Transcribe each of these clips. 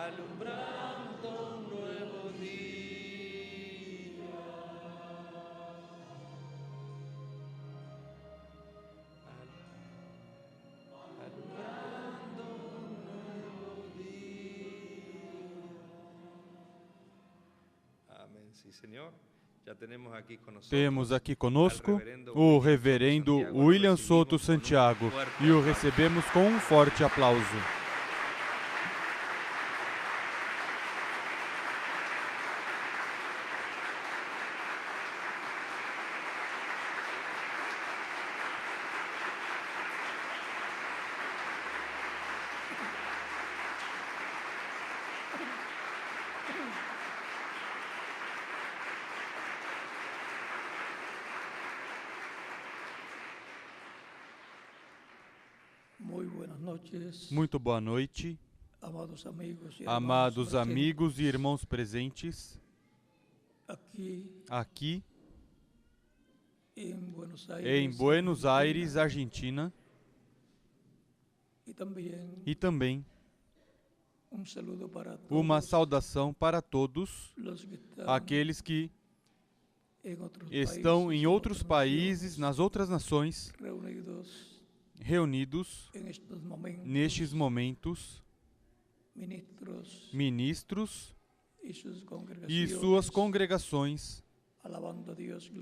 alumbrando un nuevo día. Alumbrando un nuevo día. Amén, sí, Señor. Temos aqui conosco o reverendo William Souto Santiago e o recebemos com um forte aplauso. Muito boa noite, amados amigos e irmãos presentes, aqui em Buenos Aires, Argentina, e também uma saudação para todos aqueles que estão em outros países, nas outras nações, reunidos nestes momentos, ministros e suas congregações,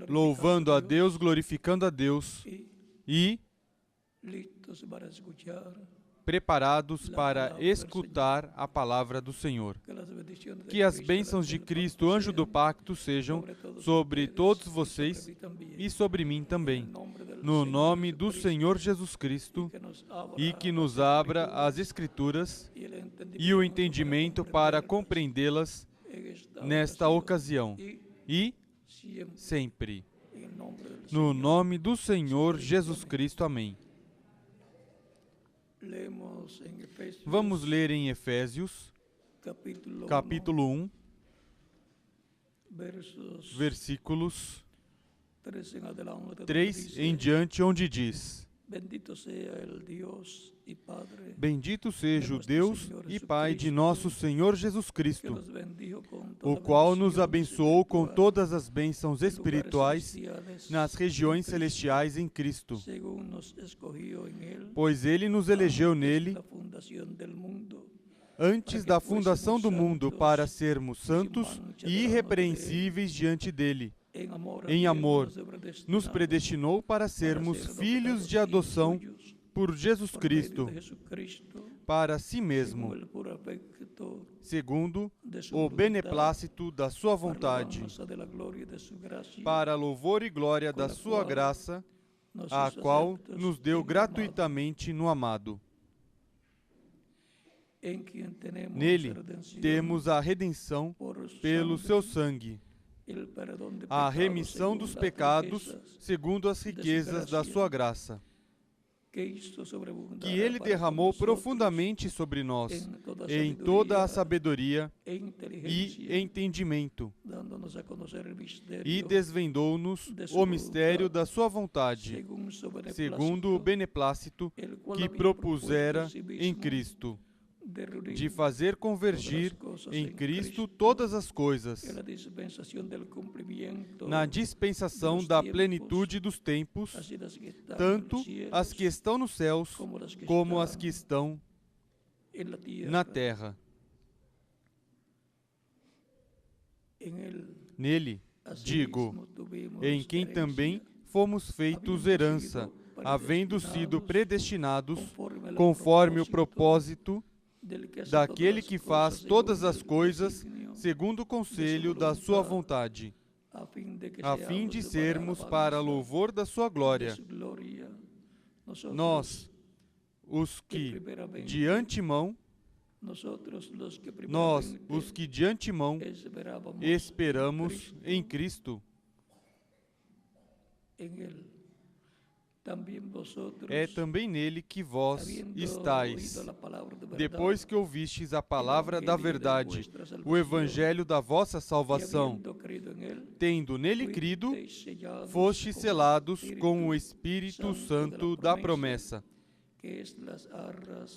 louvando a Deus, glorificando a Deus e preparados para escutar a palavra do Senhor. Que as bênçãos de Cristo, anjo do pacto, sejam sobre todos vocês e sobre mim também, no nome do Senhor Jesus Cristo, e que nos abra as Escrituras e o entendimento para compreendê-las nesta ocasião e sempre. No nome do Senhor Jesus Cristo. Amém. Vamos ler em Efésios, capítulo 1, versículos 3 em diante, onde diz: Bendito seja o Deus e Pai de nosso Senhor Jesus Cristo, o qual nos abençoou com todas as bênçãos espirituais nas regiões celestiais em Cristo, pois Ele nos elegeu nele antes da fundação do mundo para sermos santos e irrepreensíveis diante dele. Em amor, nos predestinou para sermos filhos de adoção por Jesus Cristo, para si mesmo, segundo o beneplácito da sua vontade, para louvor e glória da sua graça, a qual nos deu gratuitamente no amado. Nele temos a redenção pelo seu sangue, a remissão dos pecados segundo as riquezas da sua graça, que Ele derramou profundamente sobre nós, em toda a sabedoria e entendimento, e desvendou-nos o mistério da sua vontade, segundo o beneplácito que propusera em Cristo, de fazer convergir em Cristo todas as coisas, na dispensação da plenitude dos tempos, tanto as que estão nos céus como as que estão na terra. Nele, digo, em quem também fomos feitos herança, havendo sido predestinados conforme o propósito daquele que faz todas as coisas segundo o conselho da sua vontade, a fim de sermos para louvor da sua glória. Nós, os que de antemão esperamos em Cristo. É também nele que vós estáis, depois que ouvistes a palavra da verdade, o evangelho da vossa salvação. Tendo nele crido, fostes selados com o Espírito Santo da promessa,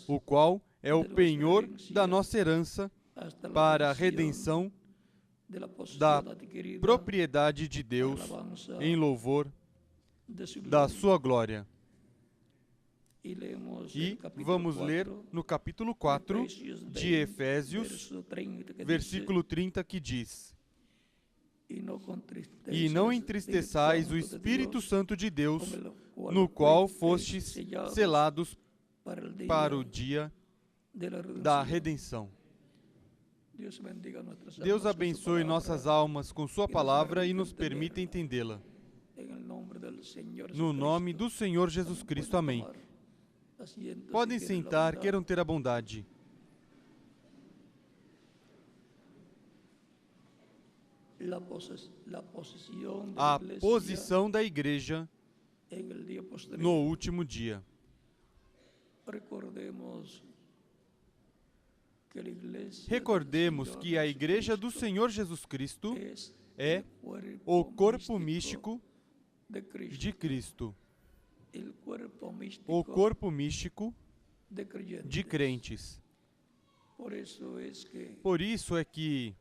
o qual é o penhor da nossa herança para a redenção da propriedade de Deus em louvor da sua glória. E vamos ler no capítulo 4 de Efésios, versículo 30, que diz: E não entristeçais o Espírito Santo de Deus, no qual fostes selados para o dia da redenção. Deus abençoe nossas almas com sua palavra e nos permita entendê-la. No nome do Senhor Jesus Cristo, amém. Podem sentar, queiram ter a bondade. A posição da igreja no último dia. Recordemos que a igreja do Senhor Jesus Cristo é o corpo místico de Cristo. O corpo místico de crentes. Por isso é que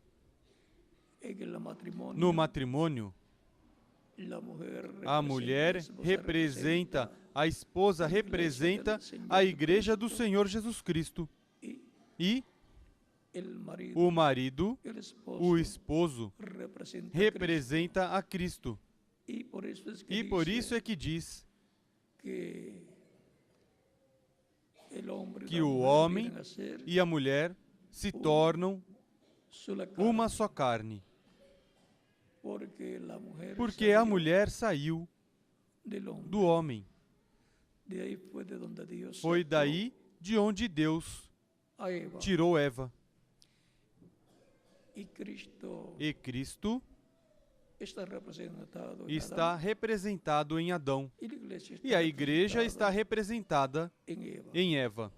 no matrimônio, a mulher representa, a esposa representa a igreja do Senhor Jesus Cristo. E o marido, o esposo, representa a Cristo. E por isso é que diz que o homem e a mulher se tornam uma só carne. Porque a mulher saiu do homem. Foi daí de onde Deus tirou Eva. E Cristo está representado em Adão. E a igreja está representada em Eva.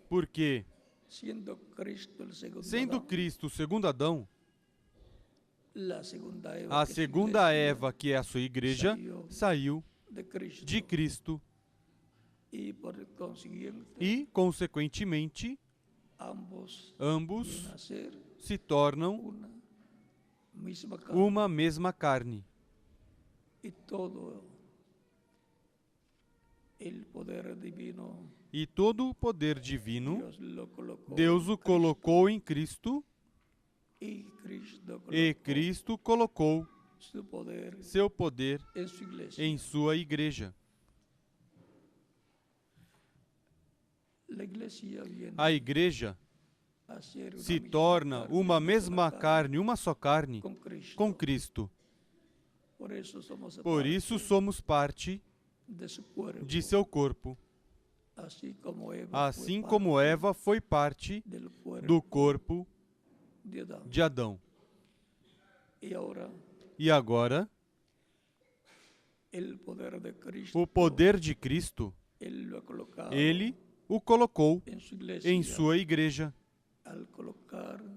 Porque, sendo Cristo o segundo Adão, a segunda Eva, que é a sua igreja, saiu de Cristo. E, consequentemente, ambos se tornam uma mesma carne. E todo o poder divino, Deus o colocou em Cristo, e Cristo colocou seu poder em sua igreja. A igreja se torna uma mesma carne, uma só carne, com Cristo. Por isso somos parte de seu corpo. Assim como Eva foi parte do corpo de Adão. E agora, o poder de Cristo, Ele o colocou em sua igreja.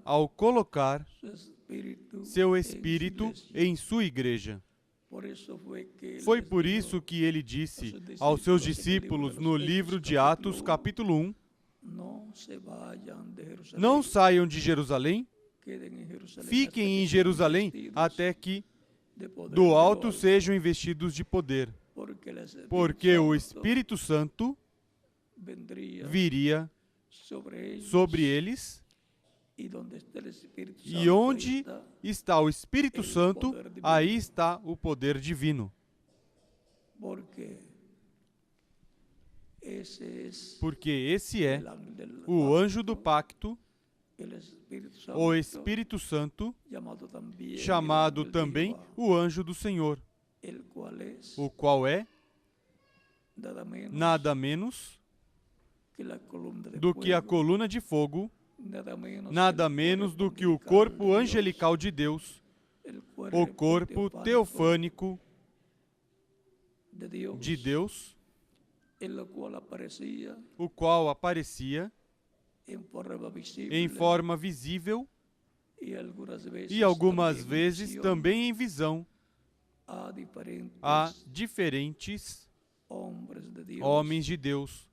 Ao colocar seu Espírito em sua igreja. Foi por isso que ele disse aos seus discípulos no livro de Atos, capítulo 1, não saiam de Jerusalém, fiquem em Jerusalém até que do alto sejam investidos de poder, porque o Espírito Santo viria sobre eles, e onde está o Espírito Santo, aí está o poder divino. Porque esse é o anjo do pacto, o Espírito Santo, chamado também o anjo do Senhor, o qual é nada menos do que a coluna de fogo, nada menos do que o corpo angelical de Deus, o corpo teofânico de Deus, o qual aparecia em forma visível e algumas vezes também em visão a diferentes homens de Deus,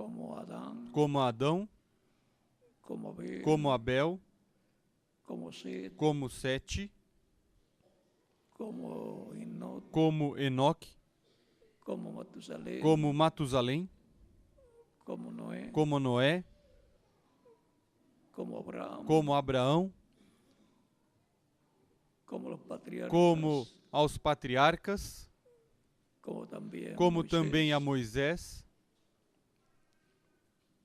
como Adán, como Adão, como Abel, como Abel, como Set, como Sete, como Enoch, como Enoque, como Matusalén, como Matusalém, como Noé, como Noé, como Abraham, como Abraão, como los patriarcas, como aos patriarcas, como también, como Moisés, também a Moisés,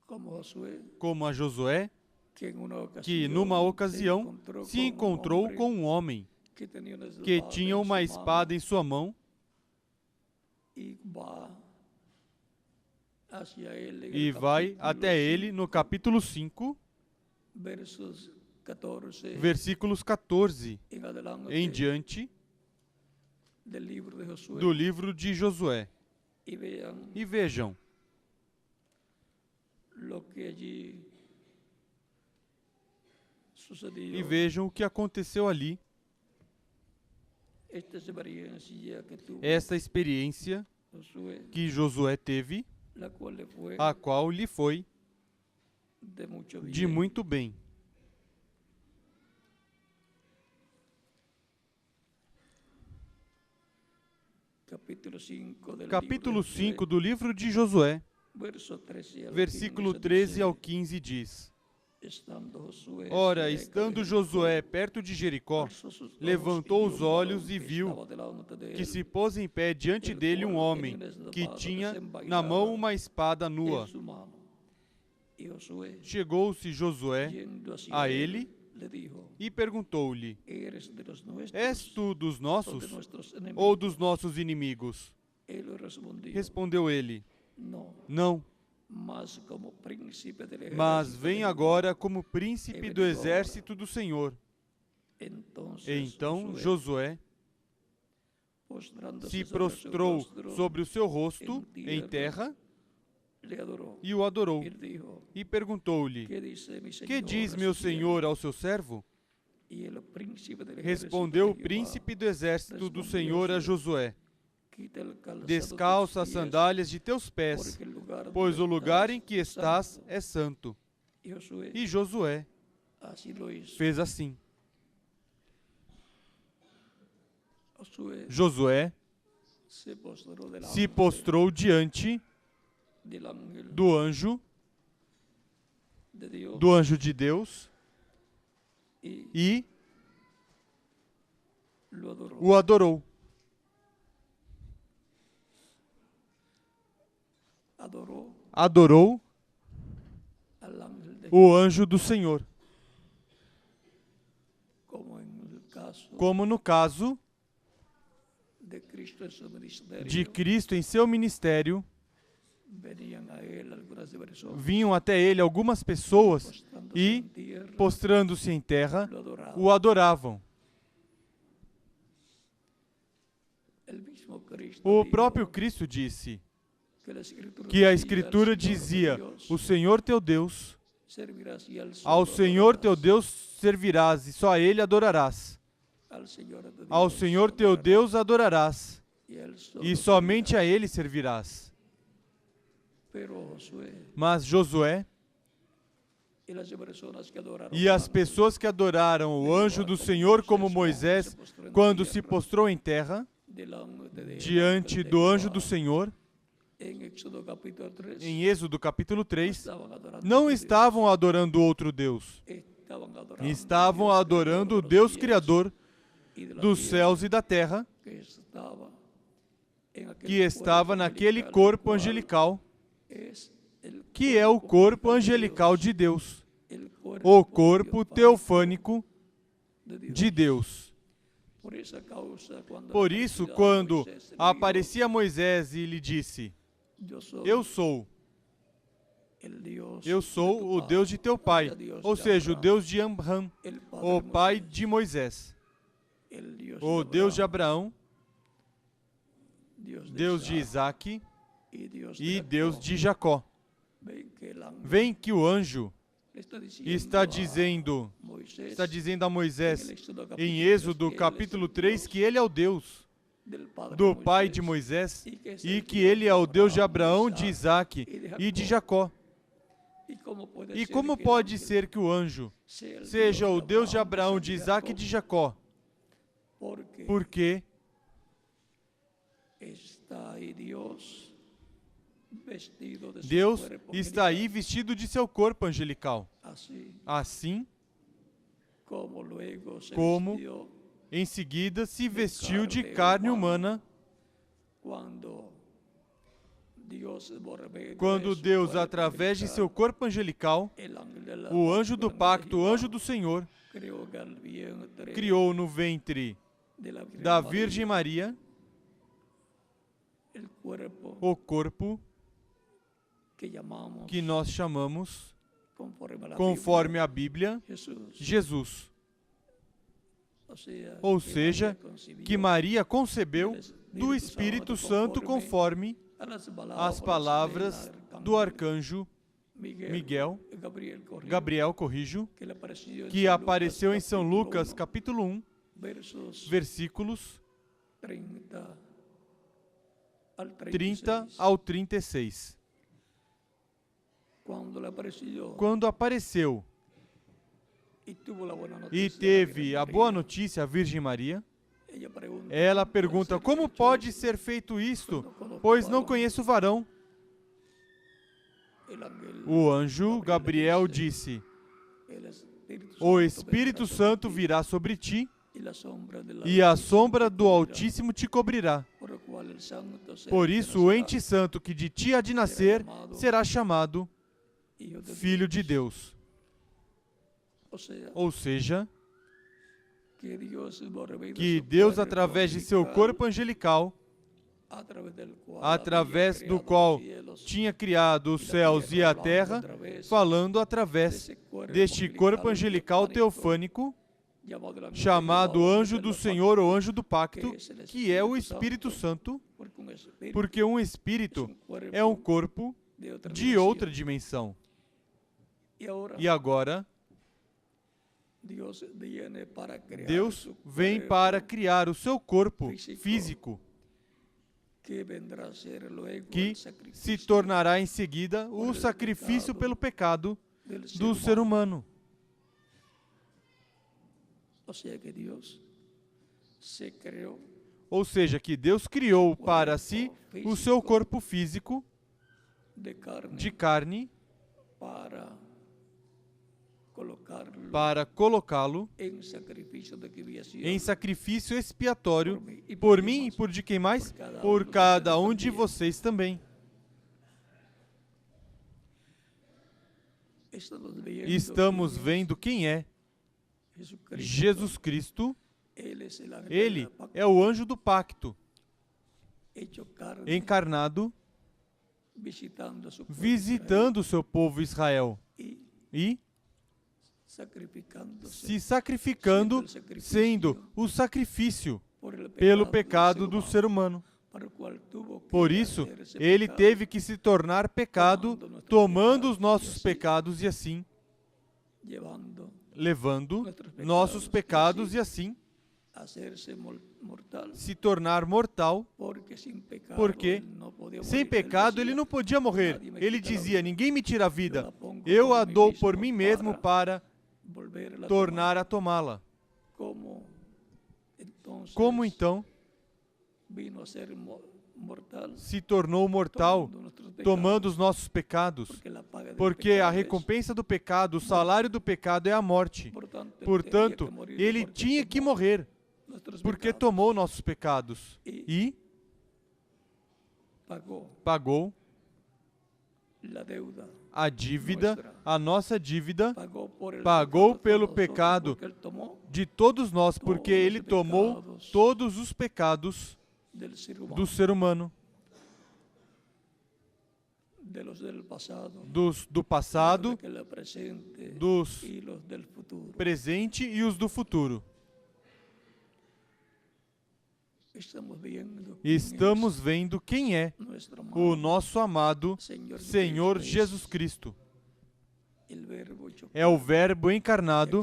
como Josué, como a Josué, que en una ocasión, que numa ocasião se encontrou com um homem que tenía una que espada tinha en uma su espada mano em sua mão y va hacia él en e el vai capítulo até ele 5, no capítulo 5, versos 14 versículos 14 en adelante em diante del libro de Josué. do livro de Josué. Y vean E vejam lo que allí sucedió. e vejam o que aconteceu ali. Esta experiencia que tuvo Essa experiência Josué, que Josué teve, la cual le fue a qual lhe foi de mucho bien. de muito bem. Capítulo 5 del Capítulo libro de 5 Josué, do livro de Josué, verso 13 al versículo 15 13 ao dice, 15 diz: estando Josué Ora, cerca de estando Jericó, Josué perto de Jericó, alzó sus ojos levantou y os vio un olhos varón e que viu estaba delante de que él, se pôs em pé diante el dele um cual homem tenía una que espada tinha desenvainada na mão uma espada en nua. su mano. Y Josué, Chegou-se Josué yendo hacia a él, ele le dijo, e perguntou-lhe: ¿eres de los nuestros És tu dos o de nossos nuestros ou enemigos? dos nossos inimigos? Él respondió, Respondeu ele: no, Não, mas como príncipe del mas ejército vem de agora como príncipe do venido exército do Senhor. Entonces Então Josué, Josué postrándose se sobre su prostrou rostro, sobre o seu rosto em terra le adoró. e o adorou. Él dijo, E perguntou-lhe: ¿qué dice mi Que señor diz a meu su siervo? senhor ao seu servo? Y el príncipe del ejército Respondeu de o Jehová, príncipe do exército do respondeu Senhor a Josué, Josué: quita el calzado de Descalça tus as pies, sandálias de teus pés, porque el lugar pois donde o lugar em estás que es estás santo. é santo. Y Josué E Josué así lo hizo. fez assim. Josué Josué se postrou diante del ángel do anjo de Dios de Deus y e lo adoró. o adorou. Adorou Al ángel de o anjo do Senhor, como en el caso como no caso de Cristo en su ministerio, de Cristo em seu ministério, venían a él algunas personas vinham até ele algumas pessoas postrándose e, en tierra, postrando-se em terra, lo adoraban. o adoravam. El mismo Cristo O dijo próprio Cristo disse que a que a Escritura Escritura dizia: Deus, O Senhor teu Deus, servirás y al ao solo Senhor teu adorarás, Deus servirás e só a Ele adorarás. al Señor tu Ao Dios Senhor teu adorarás, Deus adorarás y a él solo e somente servirás. a Ele servirás. Pero Josué Mas Josué y las personas que adoraron e as al ángel, pessoas que adoraram o anjo do Senhor como Moisés, quando se postrou em terra, delante de diante do anjo do Senhor, en Éxodo capítulo 3, em Êxodo capítulo 3, estaban adorando não a Dios, estavam adorando outro Deus, estaban adorando estavam a Dios, adorando o creador de los Deus cielos Criador y de la dos tierra, céus e da terra, que estava naquele corpo angelical, que é o corpo angelical de Deus, o corpo teofânico de Deus. Por isso, quando aparecia Moisés e lhe disse: Eu sou o Deus de teu pai, ou seja, o Deus de Abraham, o pai de Moisés, o Deus de Abraão, Deus de Isaac e Deus de Jacó. Vem que o anjo está dizendo a Moisés, em Êxodo capítulo 3, que ele é o Deus del padre do pai Moisés, de Moisés, e e que ele é o Deus de Abraão, de Isaque e de Jacó. E como pode ser que o anjo seja o Deus de Abraão, de Isaque e de Jacó? Porque Deus está aí vestido de seu corpo angelical. Assim como em seguida se vestiu de carne humana, quando Deus, através de seu corpo angelical, o anjo do pacto, o anjo do Senhor, criou no ventre da Virgem Maria o corpo que nós chamamos, conforme a Bíblia, Jesus. Ou seja, que Maria concebeu do Espírito Santo conforme as palavras do arcanjo Gabriel, que apareceu em São Lucas, capítulo 1, versículos 30 ao 36. Quando apareceu e teve a boa notícia, a Virgem Maria, ela pergunta: como pode ser feito isto, pois não conheço varão? O anjo Gabriel disse: o Espírito Santo virá sobre ti, e a sombra do Altíssimo te cobrirá. Por isso, o ente santo que de ti há de nascer será chamado Filho de Deus. Ou seja, que Deus, através de seu corpo angelical, através do qual tinha criado os céus e a terra, falando através deste corpo angelical teofânico, chamado anjo do Senhor ou anjo do pacto, que é o Espírito Santo, porque um espírito é um corpo de outra dimensão. E agora, Deus vem para criar o seu corpo físico, que se tornará em seguida o sacrifício pelo pecado do ser humano. Ou seja, que Deus criou para si o seu corpo físico de carne para colocá-lo em sacrifício expiatório por mim e por de quem mais? Por cada um de vocês também. Estamos vendo quem é Jesus Cristo. Ele é o anjo do pacto, encarnado, visitando o seu povo Israel e se sacrificando, sendo o sacrifício pelo pecado do ser humano. Por isso, ele teve que se tornar pecado, tomando os nossos pecados e assim, levando nossos pecados e assim, se tornar mortal, porque sem pecado ele não podia morrer. Ele dizia: ninguém me tira a vida, eu a dou por mim mesmo para tornar a tomá-la. Como então se tornou mortal, tomando os nossos pecados? Porque a recompensa do pecado, o salário do pecado é a morte. Portanto, ele tinha que morrer, porque tomou nossos pecados e pagou a dívida, a nossa dívida, pagou pelo pecado de todos nós, porque ele tomou todos os pecados do ser humano, do passado, dos presente e os do futuro. Estamos vendo quem é o nosso amado Senhor Jesus Cristo. É o Verbo encarnado,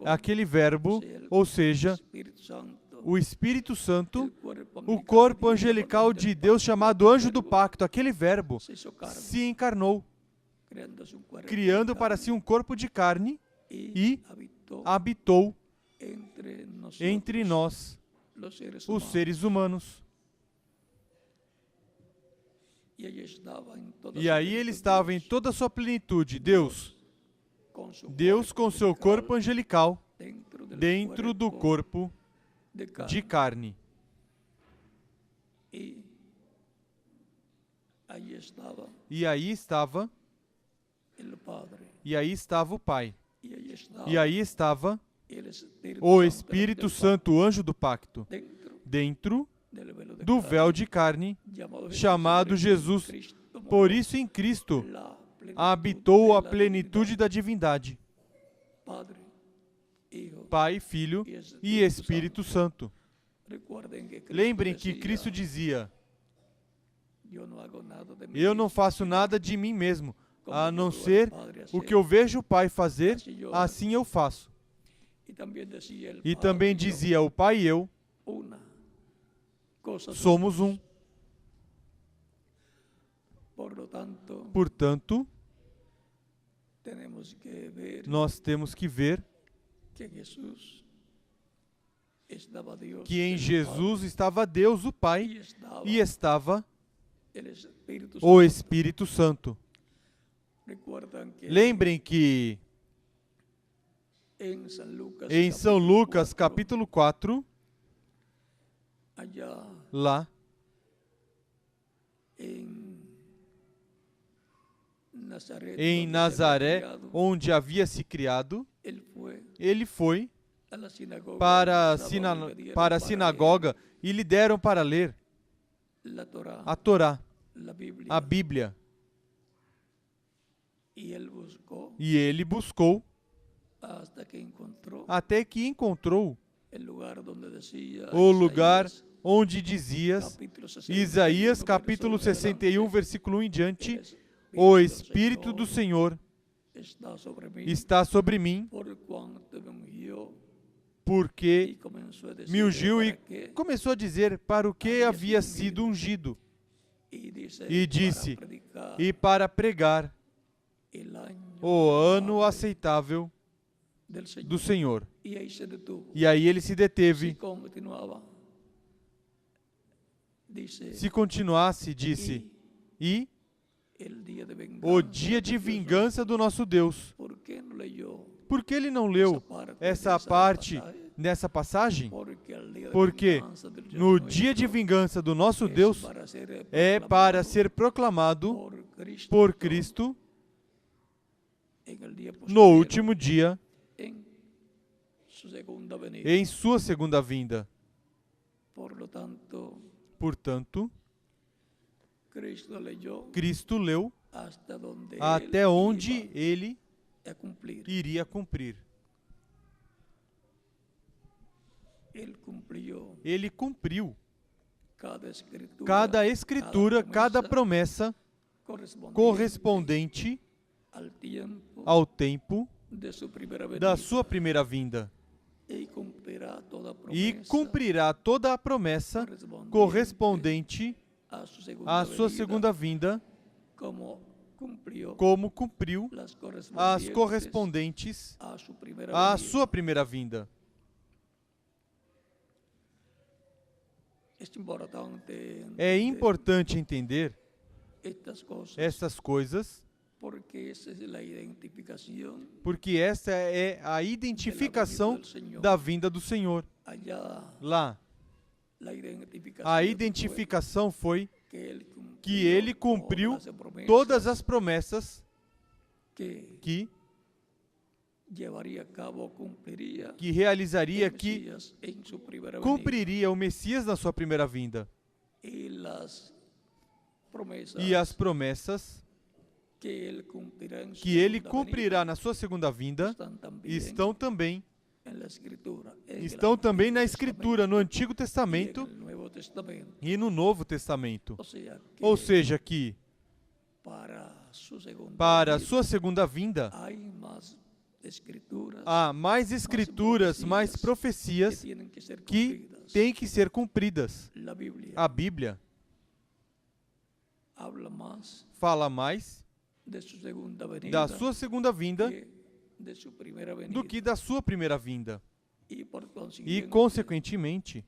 aquele Verbo, ou seja, o Espírito Santo, el o corpo angelical de Deus chamado Anjo do Pacto, aquele verbo, se hizo carne, se encarnou, creándose un cuerpo criando de para carne, si um corpo de carne y e habitó habitou entre nosotros, entre nós, los seres os humanos. seres humanos. Y ahí estaba en toda E su aí ele plenitud estava em Dios, toda a sua plenitude, Deus, con su Deus com seu corpo angelical dentro del dentro do corpo de carne. de carne. Y ahí estaba E aí estava, el Padre. e aí estava o Pai. Y ahí estaba E aí estava el Espíritu o Santo Espírito del Santo, o anjo do pacto, dentro dentro del velo de do carne, véu de carne, llamado chamado Jesus. Cristo, Por isso, em Cristo, la plenitud habitou de a la plenitude da divindade, divinidad. Padre, Hijo Pai, Filho e Espírito Santo. Recuerden que Cristo Lembrem que decía, Cristo dizia: "Yo no hago nada de mí eu não mismo, faço nada de mim mesmo, a não ser o que eu vejo o Pai fazer, assim eu faço. Y también decía el E Padre também y yo, dizia: o Pai e eu una cosa somos um. Por lo tanto, Portanto, tenemos que ver nós temos que ver que Jesús estaba Dios, que em el Jesus estava Deus, o Padre, Pai, estaba e estava el Espíritu o Santo. Espírito Santo. Recuerdan que Lembrem que en San Lucas, em São capítulo Lucas, 4, capítulo 4, allá lá en Nazaret, em donde se había Nazaré, criado, onde havia se criado, él ele foi a la sinagoga para el sábado y le dieron a para sinagoga e lhe deram para ler leer la Torá, a Torá, la Biblia, a Bíblia. y él buscó E ele buscou hasta que encontró até que encontrou el lugar donde decía o lugar Isaías, onde dizias, capítulo 61, Isaías capítulo 61, versículo 1 em diante: o Espírito do Senhor está sobre mí, está sobre mim, por cuanto me ungió, porque y comenzó a decir me ungiu e para qué, começou a dizer para o que havia sido ungido, y dice, e disse, para predicar e para pregar el año o ano aceitável del Señor. do Senhor. Y ahí se detuvo. E aí ele se Si deteve. continuaba, dice, Se continuasse, disse, e el día de venganza o dia de de Dios, vingança do nosso Deus. ¿por qué no leyó Por que ele não leu essa parte nessa passagem? Porque el día de Porque venganza del Dios no dia de nuestro vingança do nosso es Deus para ser é para ser proclamado por Cristo en el día no posterior, último dia, en su segunda venida. em sua segunda vinda. Por lo tanto, Portanto, Cristo leyó Cristo leu hasta donde até él onde iba ele a cumplir. iria cumprir. Él cumplió Ele cumpriu cada escritura, cada escritura, cada promessa correspondente al tiempo ao tempo de su primera venida. da sua primeira vinda. Y cumplirá toda E promesa cumprirá toda a promessa correspondente a su à sua venida, segunda vinda, como cumplió como cumpriu las as correspondentes a su primera à venida. sua primeira vinda. Es importante É entender importante entender estas cosas essas coisas, porque esa es la identificación porque essa é a identificação da vinda do Senhor. allá. Lá, La identificación a fue identificação foi que él cumplió que ele cumpriu todas las promesas todas as promessas que que llevaría a cabo, cumpliría realizaria, el que Mesías en su primera venida. cumpriria o Messias na sua primeira vinda. Y las promesas E as promessas que ele cumprirá en su que ele segunda cumprirá venida na sua segunda vinda están también estão também en la Escritura, en el estão também Antiguo na Escritura, no Antigo Testamento Testamento y en el Nuevo Testamento. e no Novo Testamento. O sea que Ou seja, que para su segunda para a venida sua segunda vinda hay más escrituras há mais escrituras, mais que profecias tienen que ser que cumplidas. têm que ser cumpridas. La Biblia A Bíblia habla más fala mais de su segunda da venida sua segunda vinda que de su primera venida. do que da sua primeira vinda. Y por E, consiguiente, consequentemente,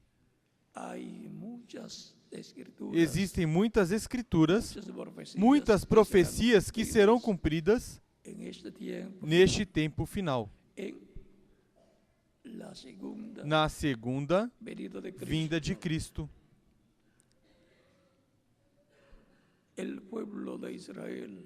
hay muchas escrituras, existem muitas escrituras, muchas profecías muitas que profecias que serão serán cumpridas en este tiempo, neste tempo final, en la segunda na segunda venida de Cristo. vinda de Cristo. El pueblo de Israel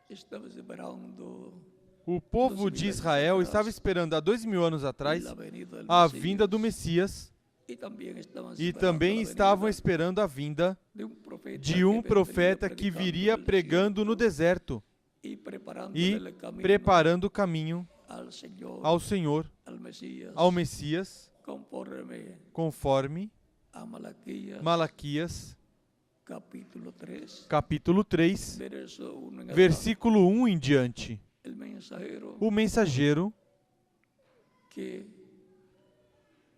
estaba esperando O povo de Israel estava esperando há 2000 anos atrás la venida del a Mesías, vinda do Messias y también estaban e esperando também la estavam venida esperando a vinda de un profeta de um que profeta vendría que predicando viria del pregando no desierto deserto y preparando e el camino preparando o caminho al Señor, ao Senhor, al Mesías, ao Messias, conforme conforme a Malaquías, Malaquias, capítulo 3, capítulo 3, verso 1 en adelante. versículo 1 em diante. El mensajero O mensageiro que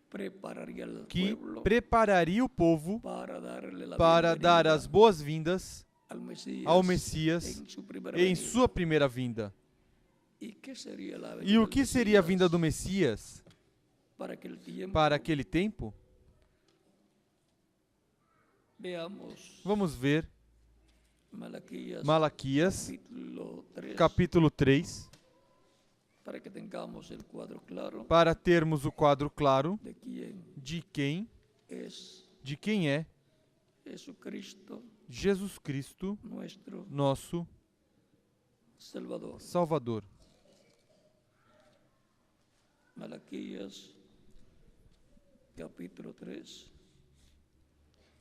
prepararía al que pueblo prepararia o povo para darle la para dar bienvenida as boas-vindas ao Messias em, su primera em venida. sua primeira vinda. E que seria la E o venida que del seria a Mesías vinda do Messias para aquele tempo? para aquele tempo? Veamos Vamos ver Malaquías, Malaquias, capítulo 3, para que tengamos el cuadro claro para termos o quadro claro de quem de quem é Jesucristo, Jesus Cristo, nuestro nosso Salvador. Salvador. Malaquías, capítulo 3,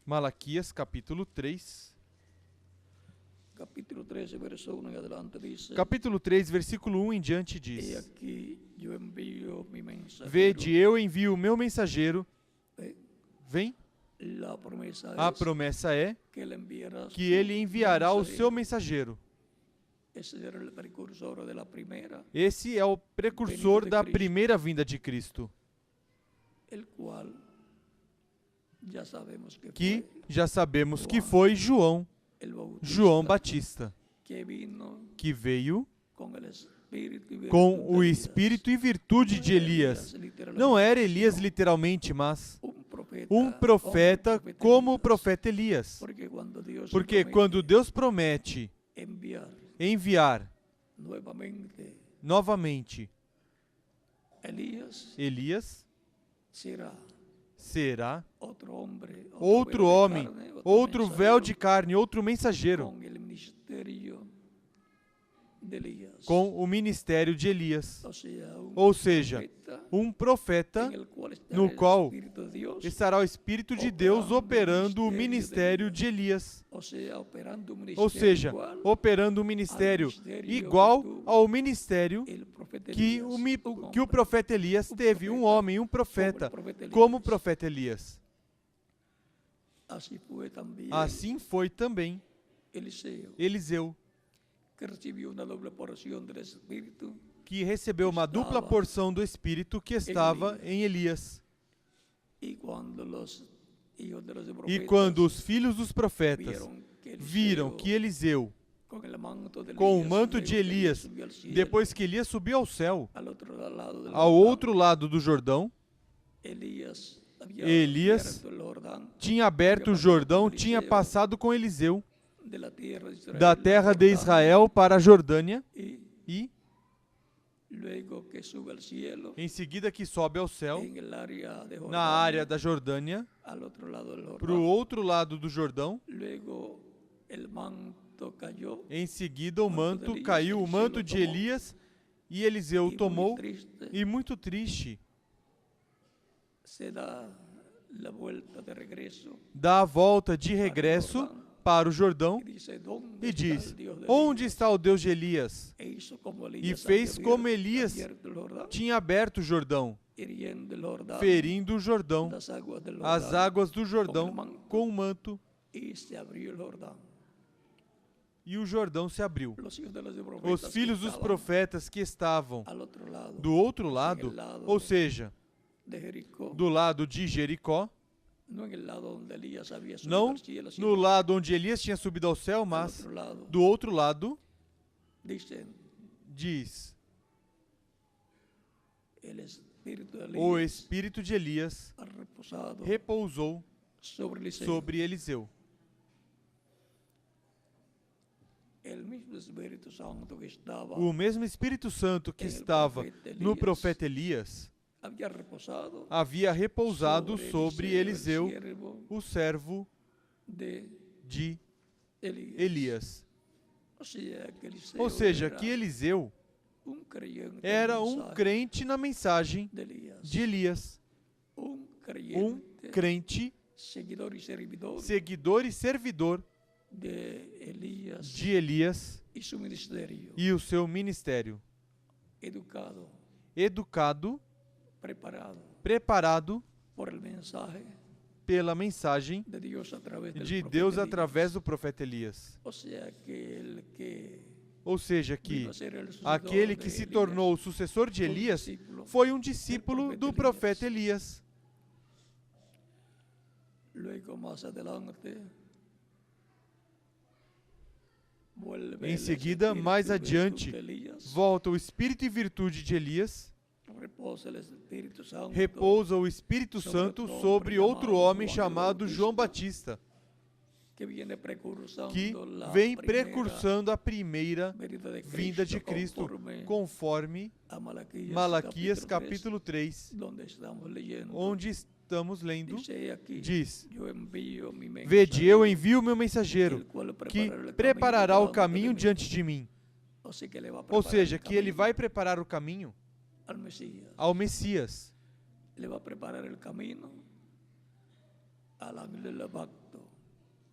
Malaquias, capítulo 3. capítulo 13, verso 1 em adelante, diz: Capítulo 3, versículo 1 em diante E diz: aqui eu envio mi mensageiro. Vede, eu envio o meu mensageiro. Vem. La promesa A es promessa é que ele enviará que ele enviará o seu mensageiro. Esse era o precursor da primeira, Esse é o precursor da primeira vinda de Cristo, el qual já sabemos que foi já sabemos que foi João el Bautista, Batista, que vino que veio com o espírito e com virtude o de espírito e virtude de Elias. literalmente, Não era Elias literalmente, mas um profeta como o profeta Elias. Porque quando Deus promete enviar novamente Elias, será outro homem, outro véu de carne, outro mensageiro com o ministério de Elias. Ou seja, um profeta no qual estará o Espírito de Deus operando o ministério de Elias. Ou seja, operando um ministério igual ao ministério que o profeta Elias teve, um homem, um profeta, como o profeta Elias. Assim foi também Eliseu, que recebeu uma dupla porção do Espírito que estava em Elias. E quando os filhos dos profetas viram que Eliseu, com o manto de Elias, depois que Elias subiu ao céu, ao outro lado do Jordão, Elias tinha aberto o Jordão, tinha passado com Eliseu da terra de Israel para a Jordânia e, em seguida que sobe ao céu, na área da Jordânia, para o outro lado do Jordão, em seguida o manto caiu, o manto de Elias, e Eliseu o tomou, e muito triste, dá a volta de regresso para o Jordão e diz: onde está o Deus de Elias? E fez como Elias tinha aberto o Jordão, ferindo o Jordão, as águas do Jordão, com o manto, e o Jordão se abriu. Os filhos dos profetas que estavam do outro lado, ou seja, de Jericó, do lado de Jericó, no en el lado donde Elías había subido não al cielo, no sino lado onde Elias tinha subido ao céu, al mas otro lado. do outro lado, Dice, diz: el espíritu de o Elías espírito de Elias ha reposado repousou sobre Eliseo. sobre Eliseu. El mismo Espíritu Santo que estaba O mesmo Espírito Santo que en el estava profeta no Elías profeta Elias había reposado havia repousado sobre Eliseu, el siervo o servo de de Elías. Elias. Ou Ou seja, era que Eliseu creyente era no um mensaje crente na mensagem de Elías. de Elias, Un um crente, seguidor y servidor seguidor e servidor de Elías de Elias y su ministerio, e o seu ministério, educado, educado, preparado preparado por el mensaje pela mensagem de Dios a través del de profeta Deus Elías. através do profeta Elias. O sea que el que Ou seja, que vino a ser el sucesor aquele de que se Elías tornou o sucessor de foi um Elias discípulo foi um discípulo do do profeta profeta Elias. Luego más adelante vuelve Em el seguida, espíritu mais y virtud adiante, de Elías, volta o espírito e virtude de Elias, repousa el Espíritu Santo repousa o Espírito Santo sobre outro homem chamado João Batista, que viene precursando que la vem primera precursando a primeira venida vinda de Cristo, conforme a Malaquias capítulo 3, donde estamos leyendo. onde estamos lendo, Dice aquí, diz: yo envío mi Vede, eu mensajero, envio o meu mensageiro, el cual que preparará el preparará o delante caminho de mí. diante de mim. O sea que ele vai Ou preparar seja, el que ele camino vai preparar o caminho al Mesías. ao Messias. Le va a preparar el camino al ángel del pacto.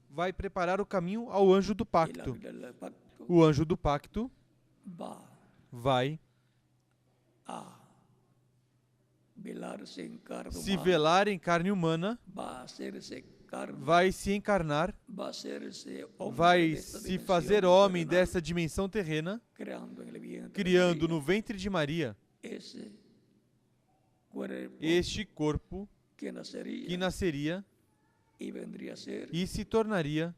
Vai preparar o caminho ao anjo do El pacto. ángel del pacto O anjo do pacto va vai a velarse en carne se humana, velar em carne humana, va a hacerse carne, vai se encarnar, va a hacerse hombre vai desta se dimensión fazer homem terrenal, dessa dimensão terrena, creando en el vientre de criando María no ventre de Maria ese cuerpo este corpo que nacería que nasceria y vendría a ser e se tornaria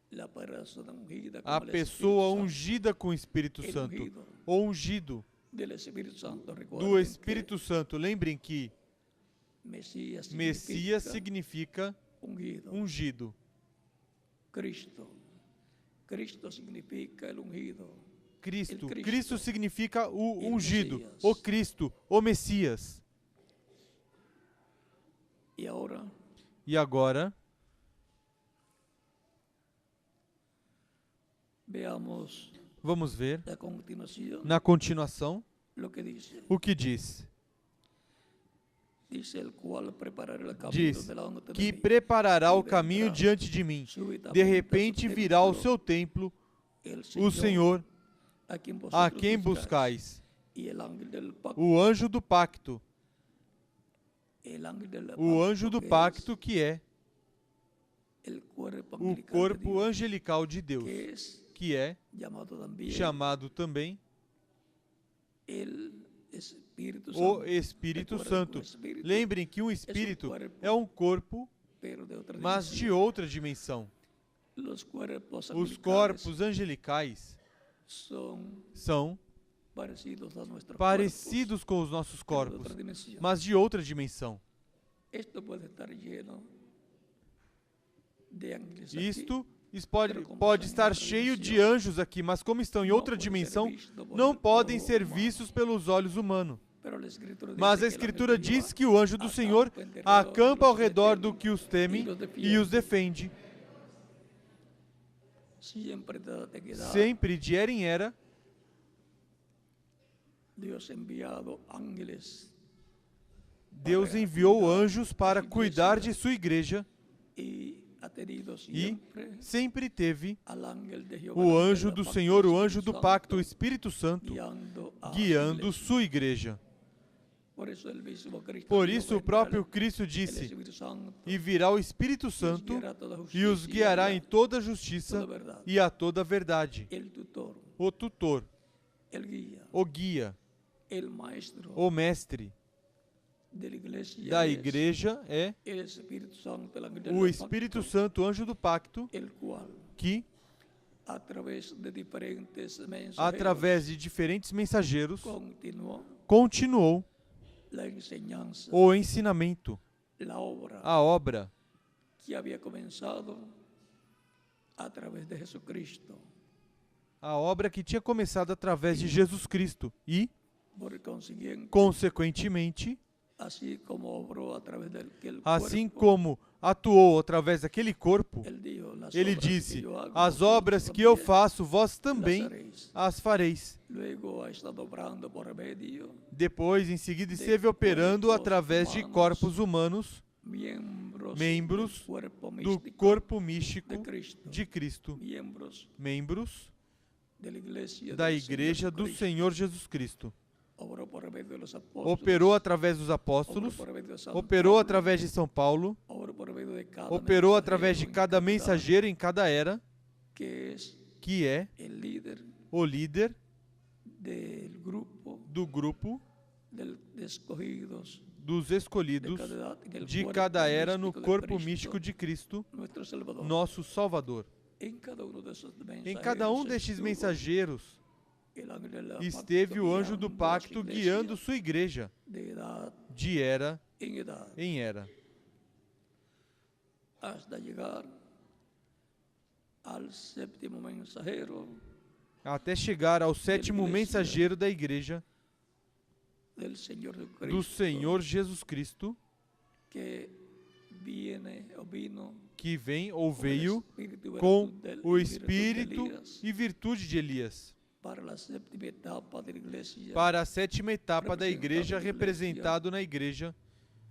la persona ungida a con el pessoa Espíritu Santo. ungida com o Espírito El Santo, ungido ou ungido del Espíritu Santo. do Recuerden Espírito Santo. Lembrem que que Mesías Messias significa significa ungido. ungido. Cristo. Cristo significa el ungido. Cristo. Cristo. Cristo significa o El ungido, Messias. o Cristo, o Messias. Y ahora E agora, veamos vamos ver, a continuación na continuação, lo que dice. o que diz. Dice el cual preparará el camino Diz delante de que mí. preparará o E caminho vendrá diante de mim. Súbitamente De a su repente virá ao templo seu templo el o Senhor, a quien, a vosotros quem buscáis. buscais, Y el ángel del pacto. o anjo do pacto, El ángel del o pacto anjo do que pacto que é es el cuerpo o angelical de corpo Dios, angelical de Deus, que es que é llamado también chamado também el Espíritu o Santo. Espírito Recuerden que Santo. o Espírito Lembrem que um espírito corpo, é um corpo, pero de otra mas de dimensión. outra dimensão. Los cuerpos Os angelicales corpos angelicais são parecidos a nuestros parecidos com os nossos cuerpos, pero de corpos, otra dimensión. mas de outra dimensão. Esto puede estar lleno de ángeles aquí, Isto pode estar cheio de anjos aqui, mas como estão em outra dimensão, não podem ser vistos pelos olhos humanos. pero la Escritura Mas dice a que el Escritura ángel diz que o anjo do Senhor acampa ao redor do que os teme e os defende. siempre de la eternidad, Sempre, de era em era, Dios ha enviado ángeles Deus enviou anjos para cuidar de sua igreja y ha tenido e siempre sempre teve al ángel de Jehová, o el ángel anjo del do pacto, Senhor, o Espíritu anjo do Santo, pacto, o Espírito Santo, guiando a guiando ángeles. sua igreja. Por eso el mismo Cristo Por dijo, isso o vendrá próprio el Cristo disse: Espíritu Santo E virá o Espírito y os Santo guiará a toda e os justicia guiará y em a toda justiça toda verdade. e a toda verdade. El tutor, O tutor, el guía, o guia, el maestro, o mestre, de la iglesia da es igreja é el Espíritu Santo, el ángel o del Espírito pacto, Santo, anjo do pacto, el cual que, a través de diferentes mensajeros através de diferentes mensageiros, continuó continuou la enseñanza, o ensinamento, la obra a obra que había comenzado a través de Jesucristo. a obra que tinha começado através de Jesus Cristo e, Por consiguiente, consequentemente, así como obró a través del assim cuerpo, como atuou através daquele corpo, él dijo, las ele obras que disse: yo hago, as vosotros obras que eu también faço, vós las também haréis. as fareis. Luego ha estado obrando por medio Depois, em seguida, de esteve operando corpos através de humanos, corpos humanos, miembros membros del cuerpo do místico corpo místico de Cristo, de Cristo, miembros membros de la iglesia da del Igreja Señor do Jesucristo. Senhor Jesus Cristo. Obró por medio de los apóstoles, Operou através dos obró apóstolos, por medio de San operou Pablo, através de São Paulo, obró por medio de cada operou mensajero através de en cada mensageiro em cada era, que es que é el líder o líder del grupo do grupo de escogidos dos de escolhidos cada edad en el de cuerpo cada era no místico de corpo Cristo, místico de Cristo, nuestro Salvador. nosso Salvador. En cada uno de esos Em cada um mensajeros destes estuvo mensageiros el ángel del pacto esteve o anjo do guiando a su pacto iglesia guiando sua igreja de edad de era en edad em era, hasta llegar al séptimo mensajero até chegar ao sétimo igreja mensageiro da igreja del Señor do Jesucristo, Senhor Jesus Cristo, que viene o vino que vem ou con el veio espíritu y com virtud del- o y virtud de espírito Elías e virtude de Elias, para la séptima etapa de la iglesia para a sétima etapa da igreja, representado na igreja representado na igreja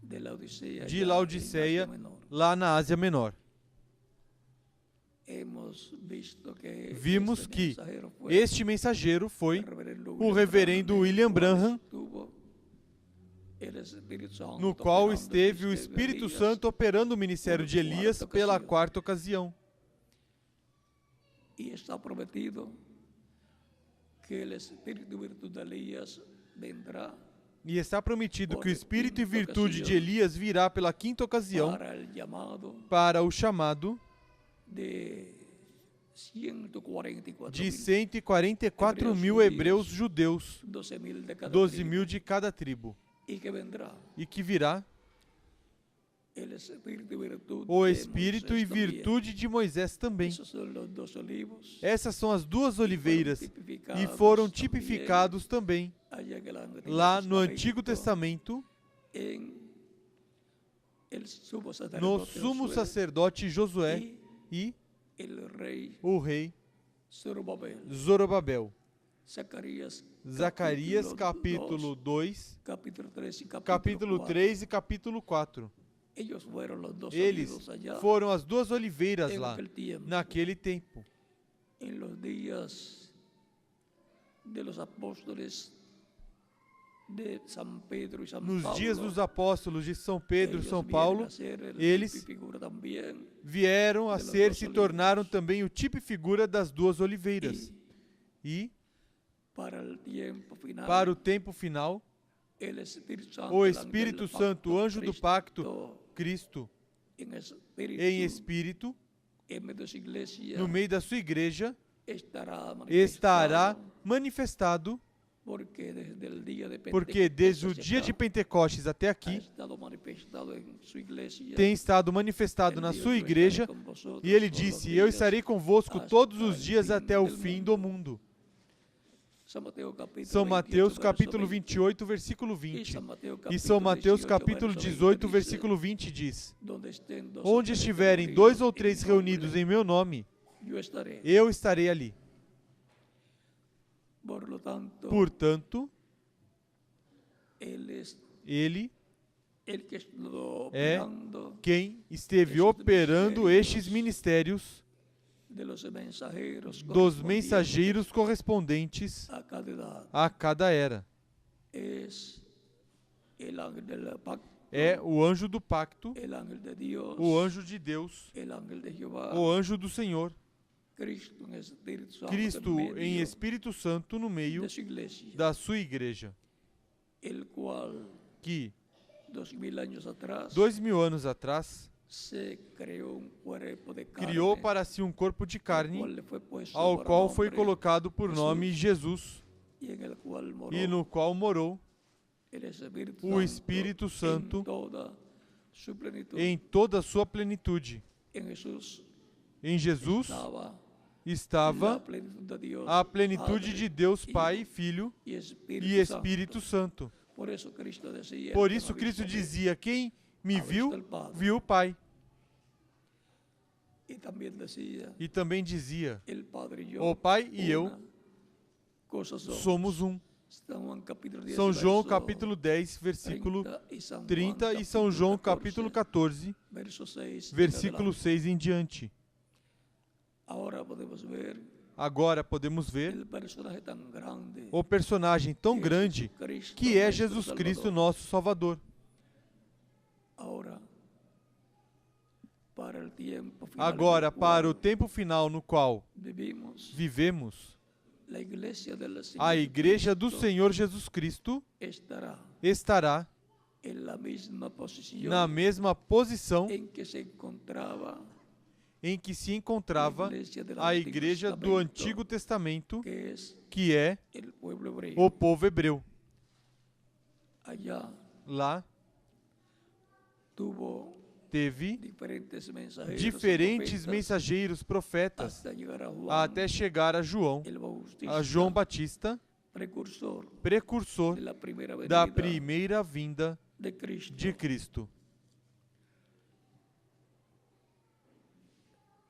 de Laodicea, de ya en Laodiceia, Asia Menor. lá na Ásia Menor. Hemos visto que Vimos este que mensajero fue este mensageiro foi el reverendo o reverendo William Branham, estuvo el Espíritu Santo no qual operando esteve o en Espírito Elías Santo operando o ministério de por Elias quarta pela ocasião. quarta ocasião. y está prometido que el Espíritu y virtud de Elías vendrá E está prometido que o Por Espírito e quinta virtude de ocasião. Elias virá pela quinta ocasião para el llamado para o chamado de 144 de 144 mil hebreus judeus, 12.000 de cada 12 tribu, mil de cada tribo, y que vendrá e que virá el Espíritu y virtud o de Espírito e Moisés también. virtude de Moisés também. Esos son los dos olivos Essas são as duas que oliveiras fueron e tipificados foram también tipificados também allá en el Antiguo lá no Antigo Testamento, en el sumo no sacerdote sumo Josué sacerdote Josué y e el rey o rei Zorobabel. Zorobabel. Zacarias Zacarias capítulo 2, 2, capítulo 3 y capítulo 4. 3 e capítulo 4. Ellos fueron los dos Eles olivos allá foram as duas oliveiras en lá, aquel tiempo, naquele tempo, en los días de los apóstoles de San Pedro y San nos Pablo. dias dos apóstolos de São Pedro e Ellos São vienen Paulo, a ser el eles tipo y figura también, vieram a de los ser, dos se olivos. tornaram também o tipo e figura das duas oliveiras. y E, para el tiempo final, para o tempo final, el Espíritu Santo, o el ángel Espírito del Santo, o pacto, anjo do Cristo, pacto, Cristo, en espíritu, em espírito, en medio de su iglesia, no meio da sua igreja, estará estará manifestado, manifestado, porque desde el día de porque desde o Pentecostes dia acá, de Pentecostes até ha aqui, estado manifestado en su iglesia. tem estado manifestado Ele na dijo, sua "Eu igreja, estarei com vosotros e ele todos os disse: Eu dias estarei convosco hasta todos os el dias fim até o del fim mundo." do mundo. São Mateus capítulo São 28, Mateus verso capítulo 20. 28, versículo E 20. São Mateus E São Mateus 18, capítulo verso 18, 20 versículo 20 diz: Donde estén dos Onde ou três estiverem reunidos dois ou em três nome, reunidos em meu nome, eu estarei. eu estarei ali. Por lo tanto, Portanto, Él es ele el que estuvo é operando quem esteve operando estes ministérios de los mensajeros dos correspondientes mensageiros correspondentes a cada edad. a cada era. Es el ángel del pacto, É o anjo do pacto, el ángel de Dios, o anjo de Deus, el ángel de Jehová, o anjo do Senhor, Cristo en Espíritu Santo Cristo en medio em Espírito Santo no meio de su iglesia, da sua igreja, el cual que 2000 años atrás 2000 anos atrás, se creó un cuerpo de carne, criou para si um corpo de el carne, cual le fue puesto ao por qual foi nombre, colocado por nome Jesus, y en el cual moró e no qual morou el Espíritu o Santo Espírito en Santo toda su plenitud. em toda a sua plenitude. En Jesús Em Jesus estaba estava la plenitud de Dios, a plenitude Padre, de Deus Pai, Hijo Filho y Espíritu e Espírito Santo. Santo. Por isso Cristo dizia, Por "El que isso me ha Cristo visto a mí, dizia: quem me ha viu, visto el Padre." viu o Pai. Y también decía, E também dizia: el Padre y yo, o Pai e eu una cosa somos. somos um. São João capítulo 10, São João verso capítulo 10, versículo 30 30 e São João capítulo 14, verso 6 versículo 6 em diante. Agora podemos ver Agora podemos ver el personaje tan grande o personagem tão que é grande Jesucristo, que é nuestro Jesus Cristo, Salvador. nosso Salvador. Agora, para el tiempo final Agora, en el para o cual tempo final no qual vivimos, vivemos, la iglesia del Señor a Igreja do Cristo Senhor Jesus Cristo estará en la misma posición na mesma posição en que se encontraba em que se encontrava a a Igreja do Antigo Testamento, que es que é el pueblo hebreo. o povo hebreu. Allá Lá tuvo teve diferentes mensageiros, diferentes profetas, mensageiros, profetas, hasta llegar a Juan, até chegar a João, el Bautista, a João Batista, precursor de la primera da venida primeira vinda de Cristo. de Cristo.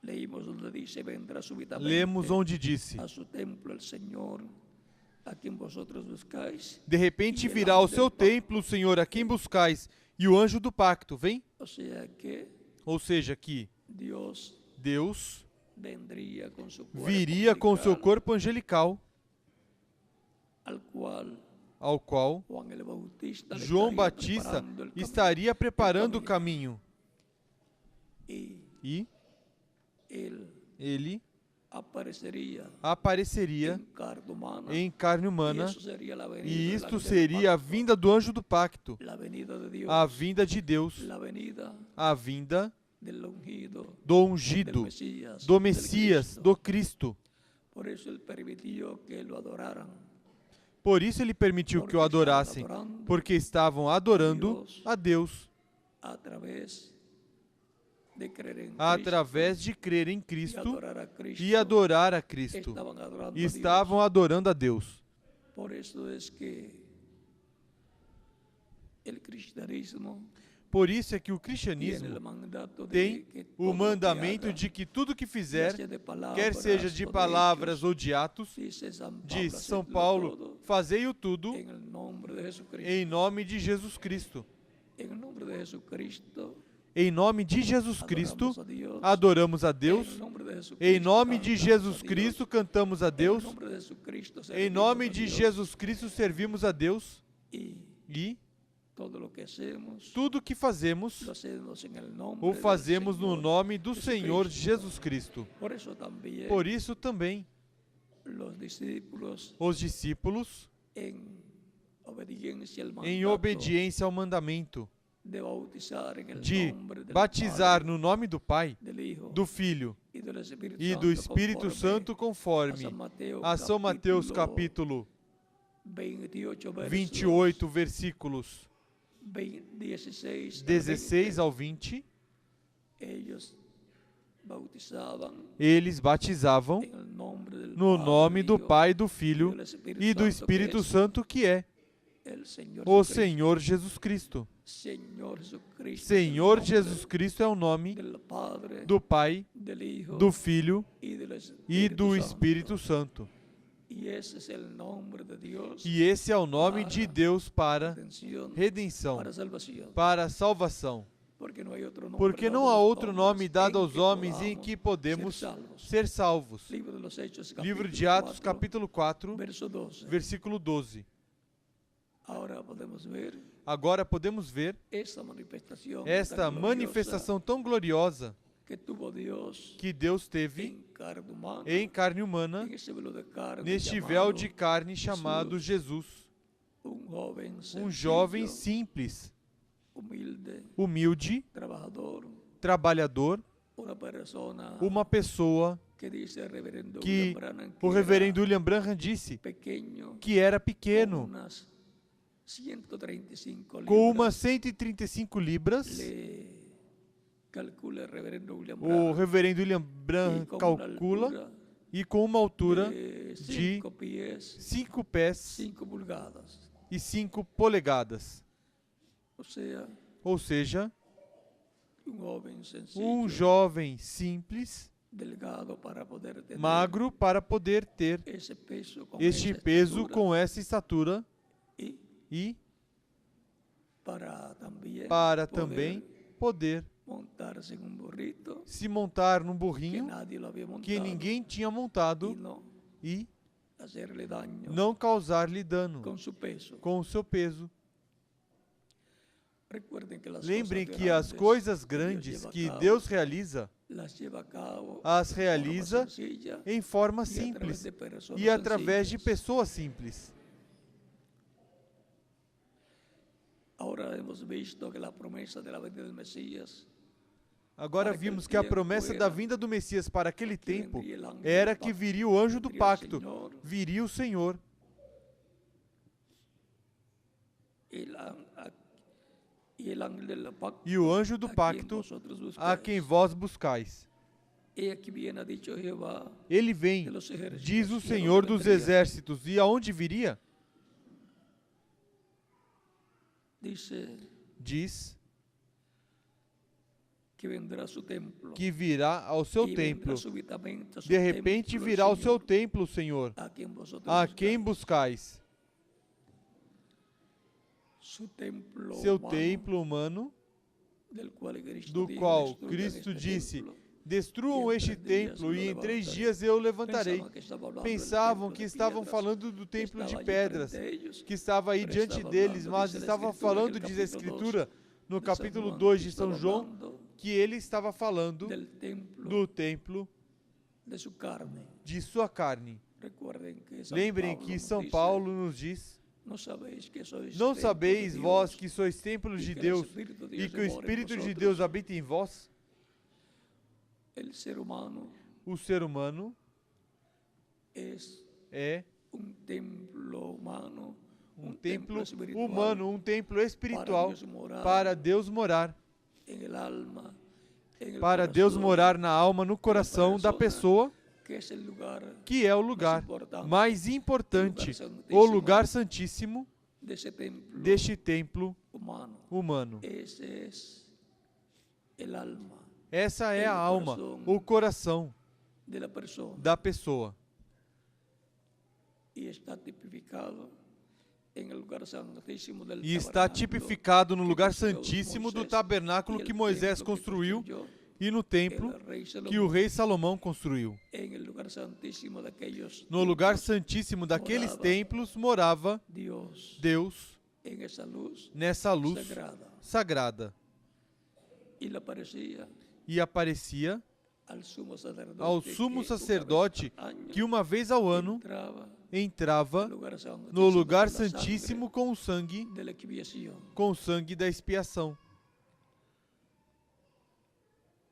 Leímos donde dice, vendrá súbitamente Lemos onde disse: a su templo el Señor, a quien vosotros buscáis. de repente virá ao seu templo o Senhor a quem buscais, e o anjo do pacto vem. O sea que Ou seja, que Deus vendría con su cuerpo viria com seu angelical, corpo angelical, al ao cual qual Juan el Bautista le João estaría Batista preparando el camino. estaria preparando o caminho. Y E él ele aparecería apareceria en carne humana, em carne y humana, eso sería la venida e del isto ángel seria a pacto, vinda do anjo do pacto, la venida de Dios, a vinda de Deus, la venida a vinda del ungido, do del ungido, Mesías, do del Messias, Cristo. do Cristo. Por eso él permitió que lo adoraran, Por isso ele permitiu que o adorassem, porque estavam adorando a Deus a través de creer en através de crer em Cristo Cristo y adorar a Cristo. e adorar a Cristo. Estaban adorando E a estavam Dios. adorando a Deus. Por eso es que el cristianismo Por isso é que o tiene cristianismo el mandato de tem que todo o lo que mandamento haga, de que tudo que fizer, ya sea de quer seja de o palavras hechos, ou de atos, dice San diz Pablo, São hacedlo Paulo, todo fazei-o tudo en el nombre de Jesucristo. em nome de Jesus Cristo. En el nombre de Jesucristo Em nome de Jesus Cristo, adoramos adoramos a Dios. a Deus. En el nombre de Jesucristo, Em nome de cantamos Jesus a Dios. Cristo, cantamos a Deus. En el nombre de Jesucristo, Em servimos nome a de Dios. Jesus Cristo, servimos a Deus. Y E todo lo que hacemos, tudo que fazemos, lo hacemos en el nombre o del fazemos no Señor nome do Jesucristo. Senhor Jesus Cristo. Por eso también Por isso também, los discípulos os discípulos, en obediencia al em mandato obediência ao mandamento de bautizar en el de nombre del batizar Padre, no nome do Pai, del Hijo do Filho y del Espíritu e Santo, do Espírito conforme Santo, conforme a São Mateus capítulo 28, 28, versículos 16 ao 20, ellos bautizaban eles batizavam en el nombre del no Padre, nome do Hijo Pai, do y Filho del Espíritu e do Santo, Espírito que es Santo, que é el Señor o Jesucristo. Senhor Jesus Cristo. Senhor Jesucristo, Senhor es el Jesus nombre Cristo é o nome del Padre, do Pai, del Hijo do Filho y del e Espíritu do Santo. Espírito Santo. Y ese es el nombre de Dios E esse é o nome de Deus para redención, redenção, para salvación. para salvação. Porque não há outro nome, Porque não há outro nome dado aos homens em que podemos ser salvos. Livro de los Hechos, Livro capítulo de Atos, 4, capítulo 4, verso 12. versículo 12. Ahora podemos ver Agora podemos ver esta manifestação, esta tan gloriosa manifestação tão gloriosa que tuvo Deus que Deus teve em carne humana, em carne humana, en ese velo de carne neste chamado véu de carne chamado Jesus. jovem Um jovem simples, humilde, humilde, trabajador, trabalhador, una persona uma pessoa que dice el reverendo que William Branham o que reverendo era William Branham disse pequeño, que era con pequeno, unas 135 com umas libras, 135 libras. le calcula el reverendo William O Branham, reverendo William y Branham con una calcula, altura e com uma altura de de 5 pies, 5 pés 5 pulgadas, e 5 polegadas. o sea, Ou seja, un joven sencillo, um jovem simples, delgado para poder tener magro, para poder ter ese peso con este esa peso estatura, com essa estatura y e para para poder também poder montarse en un burrito se montar num que burrinho nadie lo había montado que ninguém tinha y montado no e hacerle daño não causar-lhe dano con su peso. com o seu peso. Recuerden que las Lembrem cosas que as grandes coisas que Dios grandes lleva a que cabo, Deus realiza, las lleva a cabo as de forma realiza sencilla em forma y a través simples de personas e através de sencillas. pessoas simples. Ahora hemos visto que la promesa de la venida del Mesías Agora Para aquele vimos que a tempo promessa da era vinda do Messias para aquele que tempo vendria el ángel era del que pacto, viria o anjo do vendria o pacto, Senhor, viria o Senhor el an- a- y el ángel del pacto e o anjo do a quien pacto vosotros a buscáis. quem vós buscais. He aquí bien ha dicho Jehová Ele vem, de los ejércitos, diz o ¿y a dónde Senhor dos vendría? exércitos, e aonde viria? Dice Diz que vendrá a su templo. que virá ao seu y vendrá templo. súbitamente a su De repente templo el virá ao seu Señor, templo, Senhor, a quien vosotros a quem buscáis. buscais. Su templo Seu humano, templo humano, del cual Cristo do dijo, qual "Destruyan Cristo este disse: templo". destruam E em este 3 dias templo, eu e em 3 levantarei. dias eu levantarei. Pensavam que estava falando do Pensavam templo que de estavam pedras, falando do que templo de estava allí pedras, frente a ellos, que estava aí pero diante estava deles, hablando, mas dice la estava Escritura, falando, en el diz a capítulo Escritura, no de capítulo Juan, 2 que de São estava João, hablando que ele estava falando del templo do templo de su carne. de sua carne. Recuerden que São Lembrem Paulo que nos São dice, Paulo nos diz: não sabeis que sois não templo de sabeis Deus, vós que sois templos e de que o Deus Espírito de e Deus que o mora em Espírito de vosotros? Deus habita em vós? El ser humano O ser humano es é un templo humano, um templo espiritual humano, um templo espiritual para Deus morar para Deus morar, en el alma, en el para Deus corazón, morar na alma, no coração da pessoa, que es el lugar que é o lugar mais importante, o lugar santíssimo desse templo deste templo humano. humano. Ese es el alma Essa é a El alma, coração o coração de la persona da pessoa. y está tipificado en el lugar santísimo del E está tabernáculo tipificado no que lugar construyó santíssimo do Moisés tabernáculo y el que Moisés templo que construiu construyó e no templo el rey que o Salomón. rei Salomão construiu. En el lugar santísimo de aquellos No lugar templos, santíssimo daqueles morava templos morava Dios Deus en esa luz nessa luz sagrada sagrada y le aparecía e aparecia al sumo sacerdote, ao sumo sacerdote que uma vez ao ano entrava no lugar santíssimo com o sangue de la expiación. com o sangue da expiação.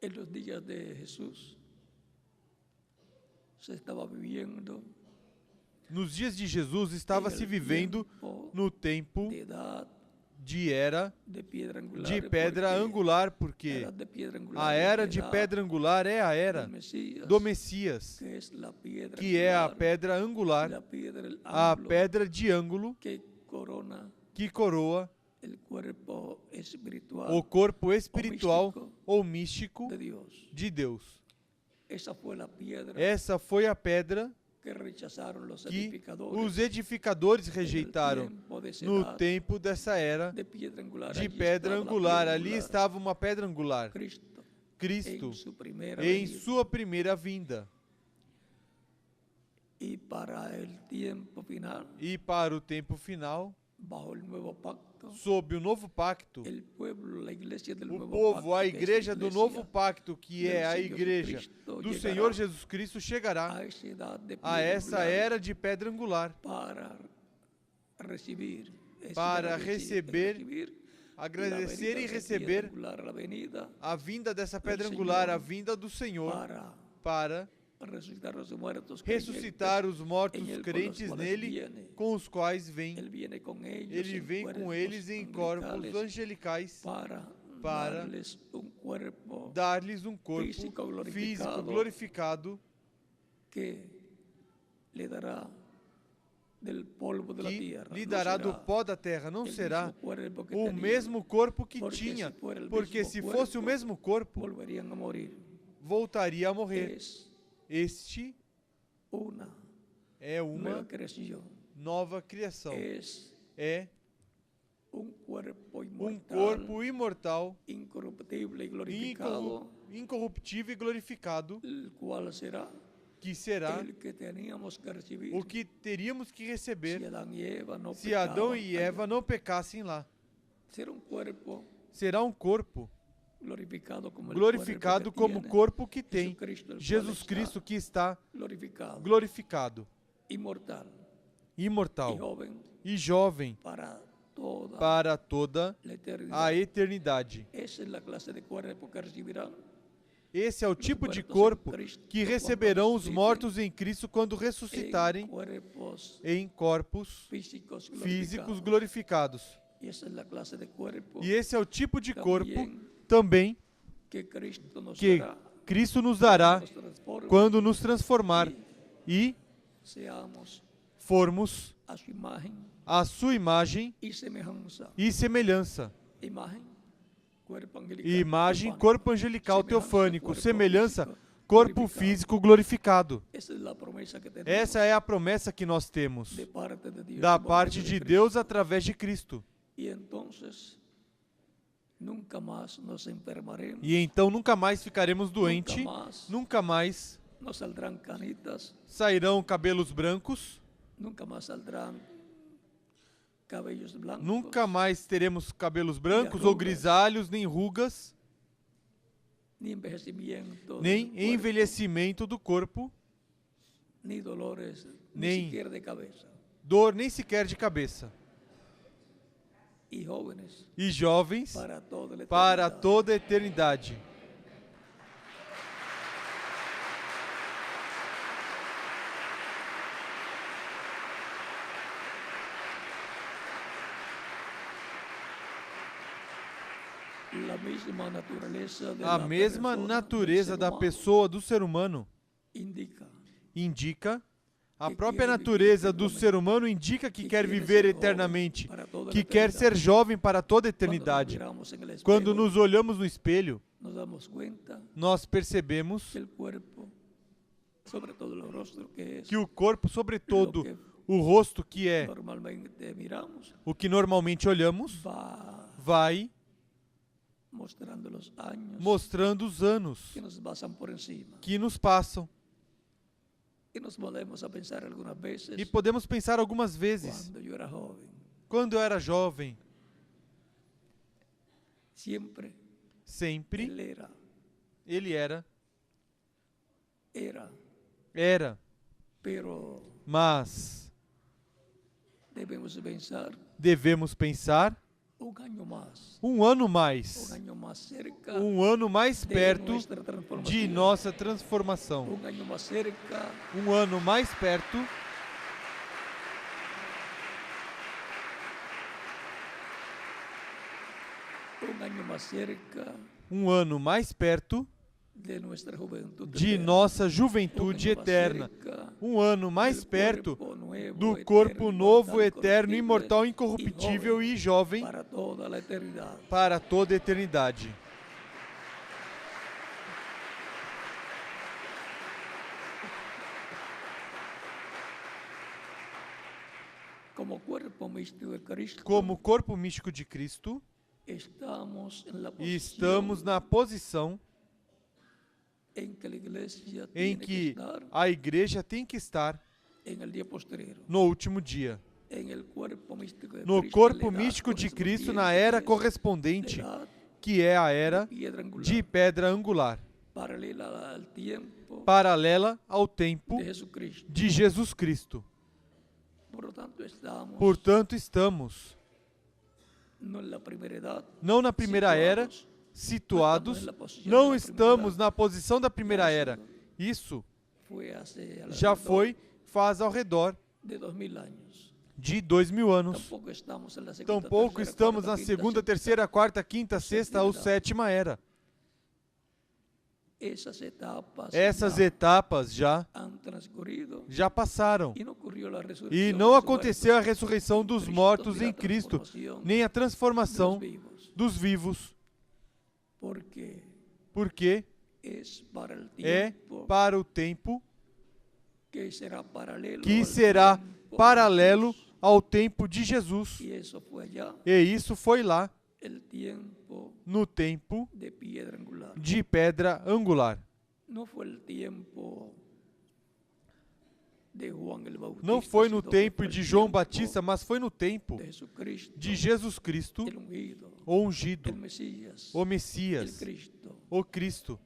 En los días de Jesús se estaba viviendo Nos dias de Jesus estava se vivendo no tempo de edad de era de piedra angular, de pedra angular, porque era de piedra angular, a era de edad pedra angular é a era del Mesías, do Messias, que es la piedra que é a angular, pedra angular, la piedra del a ángulo pedra de ângulo que corona que coroa el cuerpo espiritual o corpo espiritual místico ou místico de Dios. de Deus. Esa fue la piedra Essa foi a pedra que rechazaron los que edificadores os edificadores en el rejeitaram tiempo de esa no edad tempo dessa era de piedra angular. de Allí pedra estaba la angular. piedra Ali angular. estava uma pedra angular, Cristo Cristo, en su primera em venida. sua primeira vinda. Y para el tiempo final, E para o tempo final, bajo el nuevo pacto, sob o novo pacto, el pueblo, la iglesia del o nuevo povo, pacto, a que es la igreja do iglesia novo pacto, que del é a Señor igreja Jesucristo, do llegará Senhor Jesus Cristo, chegará a esa edad de a piedra essa angular era de pedra angular para recibir, para receber agradecer la e venida de receber piedra angular, la venida a vinda dessa pedra Senhor angular, a vinda do Senhor, para resucitar los muertos ressuscitar os mortos en él, crentes con los cuales nele, viene. com os quais vem. Él viene con ellos Ele en vem com cuerpos eles em corpos angelicales angelicais para para darles un cuerpo dar-lhes um corpo físico físico glorificado, glorificado que le dará del polvo de la que tierra. lhe No dará do será pó da terra. Não el será mismo cuerpo que o tenían, mesmo corpo que porque tinha, se fuera el porque mismo se fosse o cuerpo, mesmo corpo, volverían a morir. voltaria a morrer. Es Este una é nueva uma creación. nova criação. Es É un cuerpo um inmortal, corpo imortal, incorruptible y glorificado, incorruptível e glorificado, el cual será que será el que teníamos que recibir o que teríamos que si receber Adán y Eva no se Adão pecaban e allá. Eva não pecassem lá. Será un cuerpo Será um corpo glorificado como glorificado el cuerpo como o que corpo que tem tiene Jesucristo, el Jesus cual Cristo, está que está glorificado, glorificado, inmortal y imortal joven e jovem para toda para toda la eternidad. a eternidade. Esa es la clase de cuerpo que recibirán Esse é o tipo de muertos corpo en Cristo que cuando receberão os ressuscitem mortos em Cristo quando en ressuscitarem cuerpos em corpos físicos físicos glorificados. glorificados. Y esa es la clase de cuerpo E esse é o tipo de corpo también também que Cristo nos que dará Cristo nos dará nos transforme quando nos transformar e seamos formos a su imagen a sua imagem y semejanza. e semelhança. Imagen, cuerpo angelical, Imagem, teofánico. corpo angelical Semejança, teofânico, corpo semelhança, físico corpo glorificado. físico glorificado. Esa es la promesa que tenemos Essa é a promessa que nós temos de parte de Dios, da por parte medio de Cristo. Deus através de Cristo. Y entonces nunca más nos enfermaremos, E então nunca mais ficaremos doentes, más nunca mais no saldrán canitas, sairão cabelos brancos, nunca más saldrán cabellos blancos, nunca mais teremos cabelos brancos ou arrugas. grisalhos, nem rugas, ni envejecimiento, nem del cuerpo, envelhecimento do corpo, ni dolores, nem ni siquiera de cabeza. dor nem sequer de cabeça. Y jóvenes E jovens para toda la eternidad. para toda a eternidade. La misma naturaleza de A la mesma persona, natureza del da ser humano, pessoa, do ser humano, indica, a própria natureza do ser humano indica que quer viver eternamente, que quer ser jovem para toda a eternidade. Quando nos olhamos no espelho, nos damos cuenta nós percebemos que el cuerpo, sobre todo el rostro, que es que o corpo, sobretudo lo que o rosto, que é normalmente miramos, o que normalmente olhamos, vai mostrando los años mostrando os anos que nos pasan por encima. que nos passam. Y nos podemos a pensar algunas veces, E podemos pensar algumas vezes, cuando yo era joven, quando eu era jovem, siempre sempre él ele era, pero mas devemos pensar um ano un mais, año más cerca um ano mais de perto nuestra transformación, de nossa transformação, un año más cerca um ano mais perto un año más cerca um ano mais perto de nuestra juventud de eterna, nossa un juventude año más eterna, cerca um ano mais del perto cuerpo nuevo, do eterno, corpo novo, inmortal, eterno, incorruptible imortal, y incorruptível joven e jovem para toda la eternidad. para toda a eternidade. Como cuerpo místico de Cristo, Como corpo místico de Cristo, estamos en la estamos na posição en que la iglesia em tiene que que estar a igreja tem que estar en el día posterior, no último dia. en el cuerpo místico de No Cristo, corpo en la edad místico de Cristo, na correspondiente, era que es correspondente, la edad que é a era piedra angular, de pedra angular, paralela al tiempo paralela ao tempo de Jesucristo. de Jesus Cristo. Por lo tanto, estamos Portanto, estamos no en la primera edad, não na primeira era, situados, não estamos na posição da primeira era. Isso fue hace já alrededor faz ao redor de 2000 años. de 2000 anos. Tampoco estamos en la segunda, Tampouco tercera, estamos cuarta, na quinta, segunda, sexta. terceira, quarta, quinta, sexta ou sétima era. Esas etapas Essas ya etapas han transcurrido já passaram. y no ocurrió la resurrección E de não los aconteceu a muertos ressurreição dos Cristo, mortos ni la em Cristo, transformación nem a de transformação los vivos, dos vivos, porque porque es para el é tiempo para o tempo que será paralelo que al será tiempo de paralelo Jesús. ao tempo de Jesus. Y eso fue allá E isso foi lá, el tiempo no tempo de piedra angular. de pedra angular. No fue el tiempo de Juan el Bautista. Não foi no sino que tempo fue el de João tiempo Batista, mas foi no tempo de Jesucristo, de Jesus Cristo, el ungido, o ungido, el Mesías, o el Messias, Cristo, o Cristo,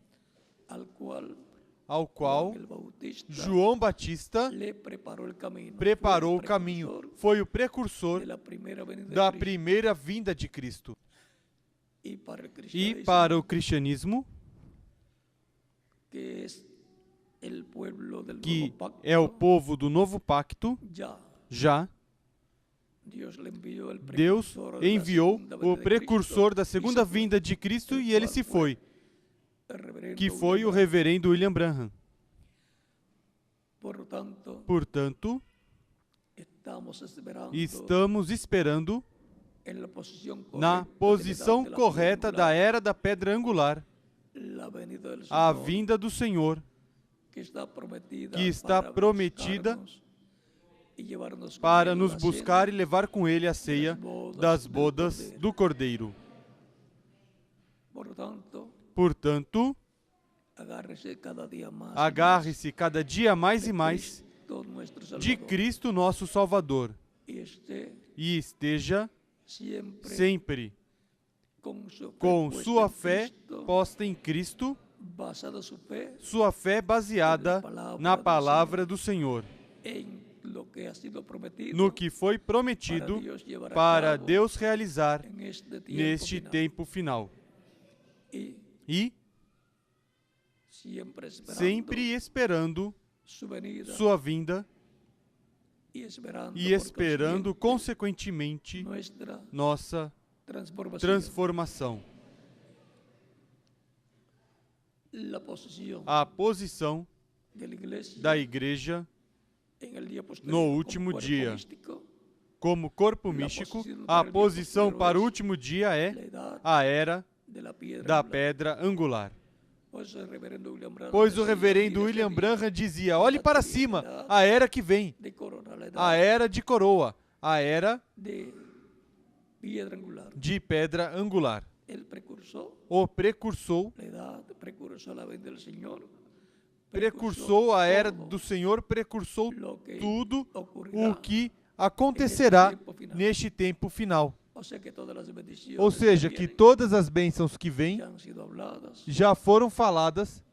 al cual ao Juan qual el Bautista João Batista le preparó el camino. preparou o Fue el caminho. precursor Foi o precursor de la primera venida de da Cristo. primeira vinda de Cristo. Y para el E cristianismo, para o cristianismo, que es el pueblo del que nuevo pacto, é o povo do novo pacto, ya já Deus le envió el Deus precursor de la enviou segunda o venida de precursor da Cristo, segunda y se fue. vinda de Cristo e ele se foi, El reverendo que foi o William reverendo William Branham. Branham. Por lo tanto, Portanto, estamos esperando estamos esperando en la posición na correcta posição de la correta piedra da angular, era da pedra angular, la venida del a Señor, vinda do Senhor, que está prometida para nos buscar e levar com Ele a ceia das bodas do Cordeiro. Portanto, agarre-se cada dia mais e mais de Cristo nosso Salvador e esteja sempre com sua fé posta em Cristo, sua fé baseada na palavra do Senhor, no que foi prometido para Deus realizar neste tempo final. E sempre esperando sua vinda e esperando, consequentemente, nossa transformação. A posição da igreja no último dia. Como corpo místico, a posição para o último dia é a era da pedra angular. Pois o reverendo William Branham dizia: olhe para cima, a era que vem, a era de coroa, a era de pedra angular. O precursor, precursou a era do Senhor, precursou tudo o que acontecerá neste tempo final. Ou seja, que todas as bênçãos que vêm já foram faladas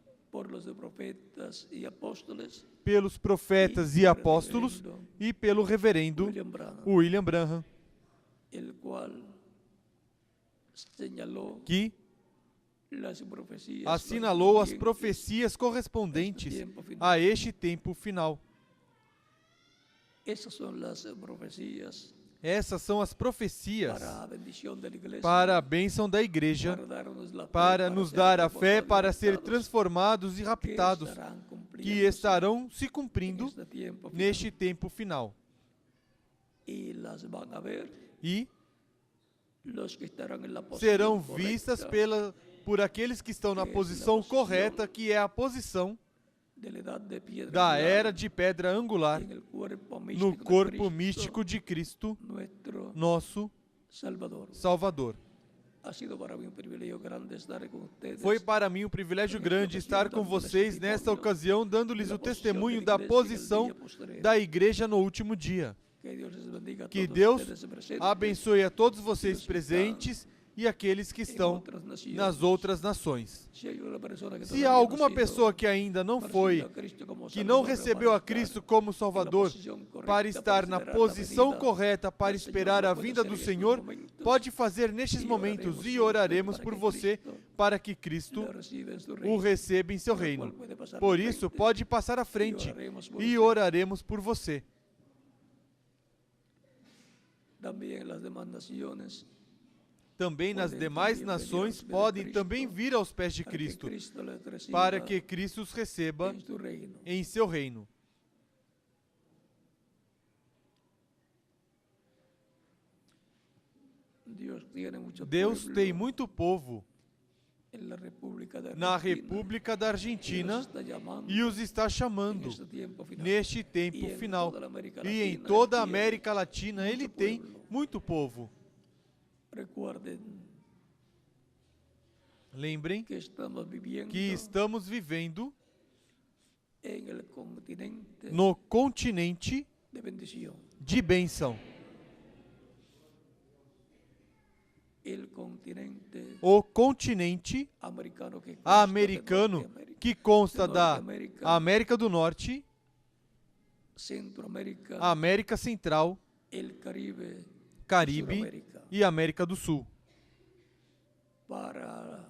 pelos profetas e apóstolos e pelo reverendo William Branham, que assinalou as profecias correspondentes a este tempo final. Essas são as profecias para a bênção da igreja, para nos dar a fé para ser transformados e raptados, que estarão se cumprindo neste tempo final. E serão vistas por aqueles que estão na posição correta, que é a posição da era de pedra angular no corpo místico de Cristo, nosso Salvador. Foi para mim um privilégio grande estar com vocês nesta ocasião, dando-lhes o testemunho da posição da igreja no último dia. Que Deus abençoe a todos vocês presentes e aqueles que en estão otras naciones. nas outras nações. Si hay una persona que Se todavía há no alguma ha sido, pessoa que ainda não foi, recibido a Cristo como que não Salvador recebeu a para Cristo estar como en la Salvador, posición correcta para estar na esperar la posição venida correta para del Señor, esperar lo a puede vinda hacer do en estos Senhor, momentos, pode fazer nestes e momentos oraremos e por oraremos você, por para que você Cristo para que Cristo lo reciba en su o reino. receba em seu Por lo reino. cual puede pasar Por de isso, frente pode passar à frente oraremos por e você. oraremos por você. También las demás naciones, Também nas podem demais também nações vir aos pés de podem Cristo, também vir aos pés de para que Cristo, Cristo les reciba para que Cristo os receba en su reino. em seu reino. Dios tiene mucho Deus pueblo tem muito povo en la República de na Argentina, República da y Argentina los está llamando e os está en chamando este tiempo final. neste E tempo em final. toda a América E em Latina, toda a ele tem América Latina muito ele tem pueblo. muito povo. Recuerden Lembrem que estamos viviendo que estamos vivendo en el continente no continente de bendición. de bênção. El continente O continente americano que consta de americano Norteamérica, que consta de da Norteamérica, América do Norte, Centroamérica, América Central, el Caribe, Caribe Suramérica. e América do Sul. Para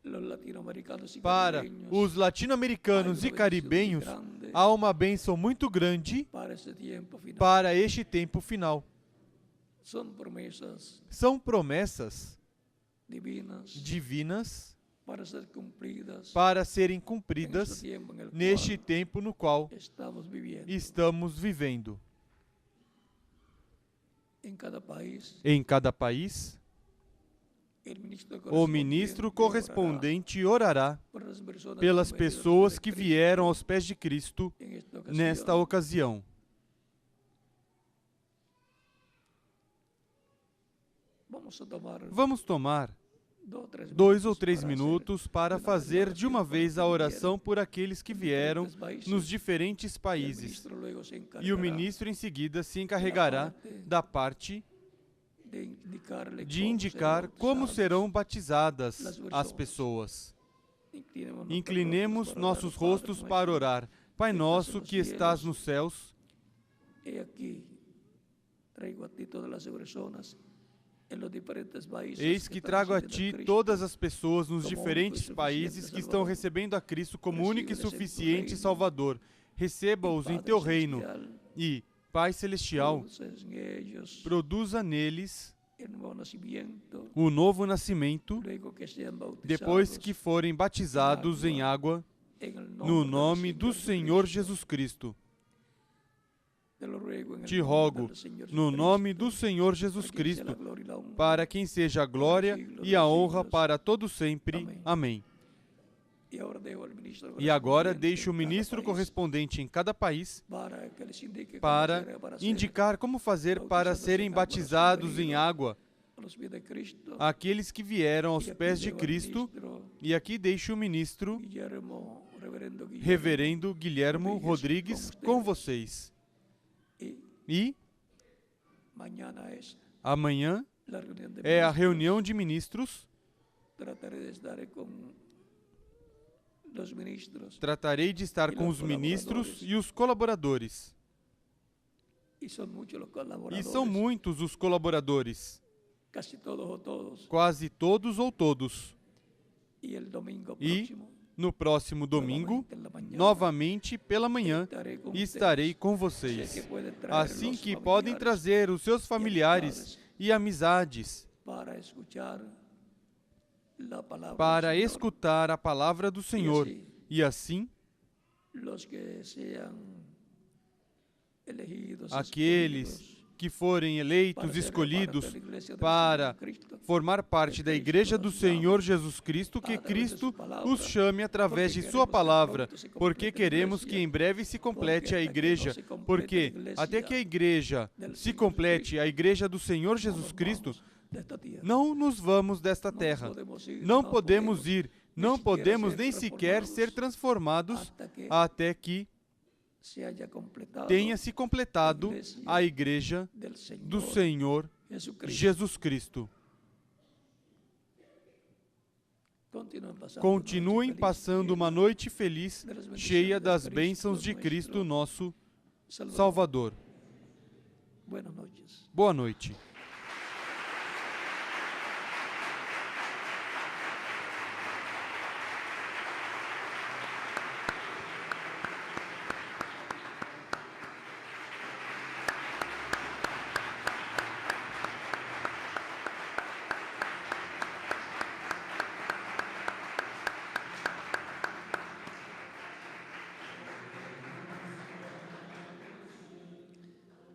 los latinoamericanos y Para caribeños, os latino-americanos e caribenhos, há uma bênção muito grande para ese tiempo final. para este tempo final. Son promesas São promessas divinas divinas para ser cumplidas para serem en este cumpridas tiempo en el neste cual tempo no qual estamos viviendo. estamos vivendo. En cada país, Em cada país, o ministro correspondente orará pelas pessoas que vieram aos pés de Cristo nesta ocasião. Vamos tomar 2 ou 3 minutos para fazer de uma vez a oração por aqueles que vieram nos diferentes países. E o ministro em seguida se encarregará da parte de indicar como serão batizadas as pessoas. Inclinemos nossos rostos para orar. Pai nosso que estás nos céus, eis que trago a Ti todas as pessoas nos diferentes países que estão recebendo a Cristo como único e suficiente Salvador. Receba-os em Teu reino e, Pai Celestial, produza neles o novo nascimento depois que forem batizados em água no nome do Senhor Jesus Cristo. Te rogo, no nome do Senhor Jesus Cristo, para quem seja a glória e a honra para todo sempre. Amém. E agora deixo o ministro correspondente em cada país para indicar como fazer para serem batizados em água aqueles que vieram aos pés de Cristo. E aqui deixo o ministro, Reverendo Guilhermo Rodrigues, com vocês. E amanhã é a reunião de ministros. Tratarei de estar com os ministros e os colaboradores. E são muitos os colaboradores. Quase todos ou todos. E no próximo domingo, novamente pela manhã, estarei com vocês. Assim que podem trazer os seus familiares e amizades para escutar a palavra do Senhor. E assim, aqueles que forem eleitos, escolhidos para formar parte da Igreja do Senhor Jesus Cristo, que Cristo os chame através de Sua palavra, porque queremos que em breve se complete a Igreja, porque até que a Igreja se complete, a Igreja do Senhor Jesus Cristo, não nos vamos desta terra. Não podemos ir, não podemos nem sequer ser transformados até que tenha se completado a Igreja do Senhor Jesus Cristo. Continuem passando uma noite feliz, cheia das bênçãos de Cristo nosso Salvador. Boa noite.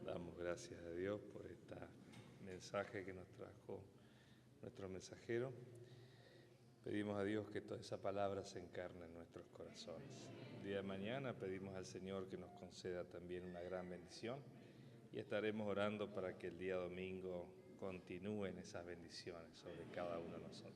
Damos gracias a Dios por este mensaje que nos trajo nuestro mensajero. Pedimos a Dios que toda esa palabra se encarne en nuestros corazones. El día de mañana pedimos al Señor que nos conceda también una gran bendición y estaremos orando para que el día domingo continúen esas bendiciones sobre cada uno de nosotros.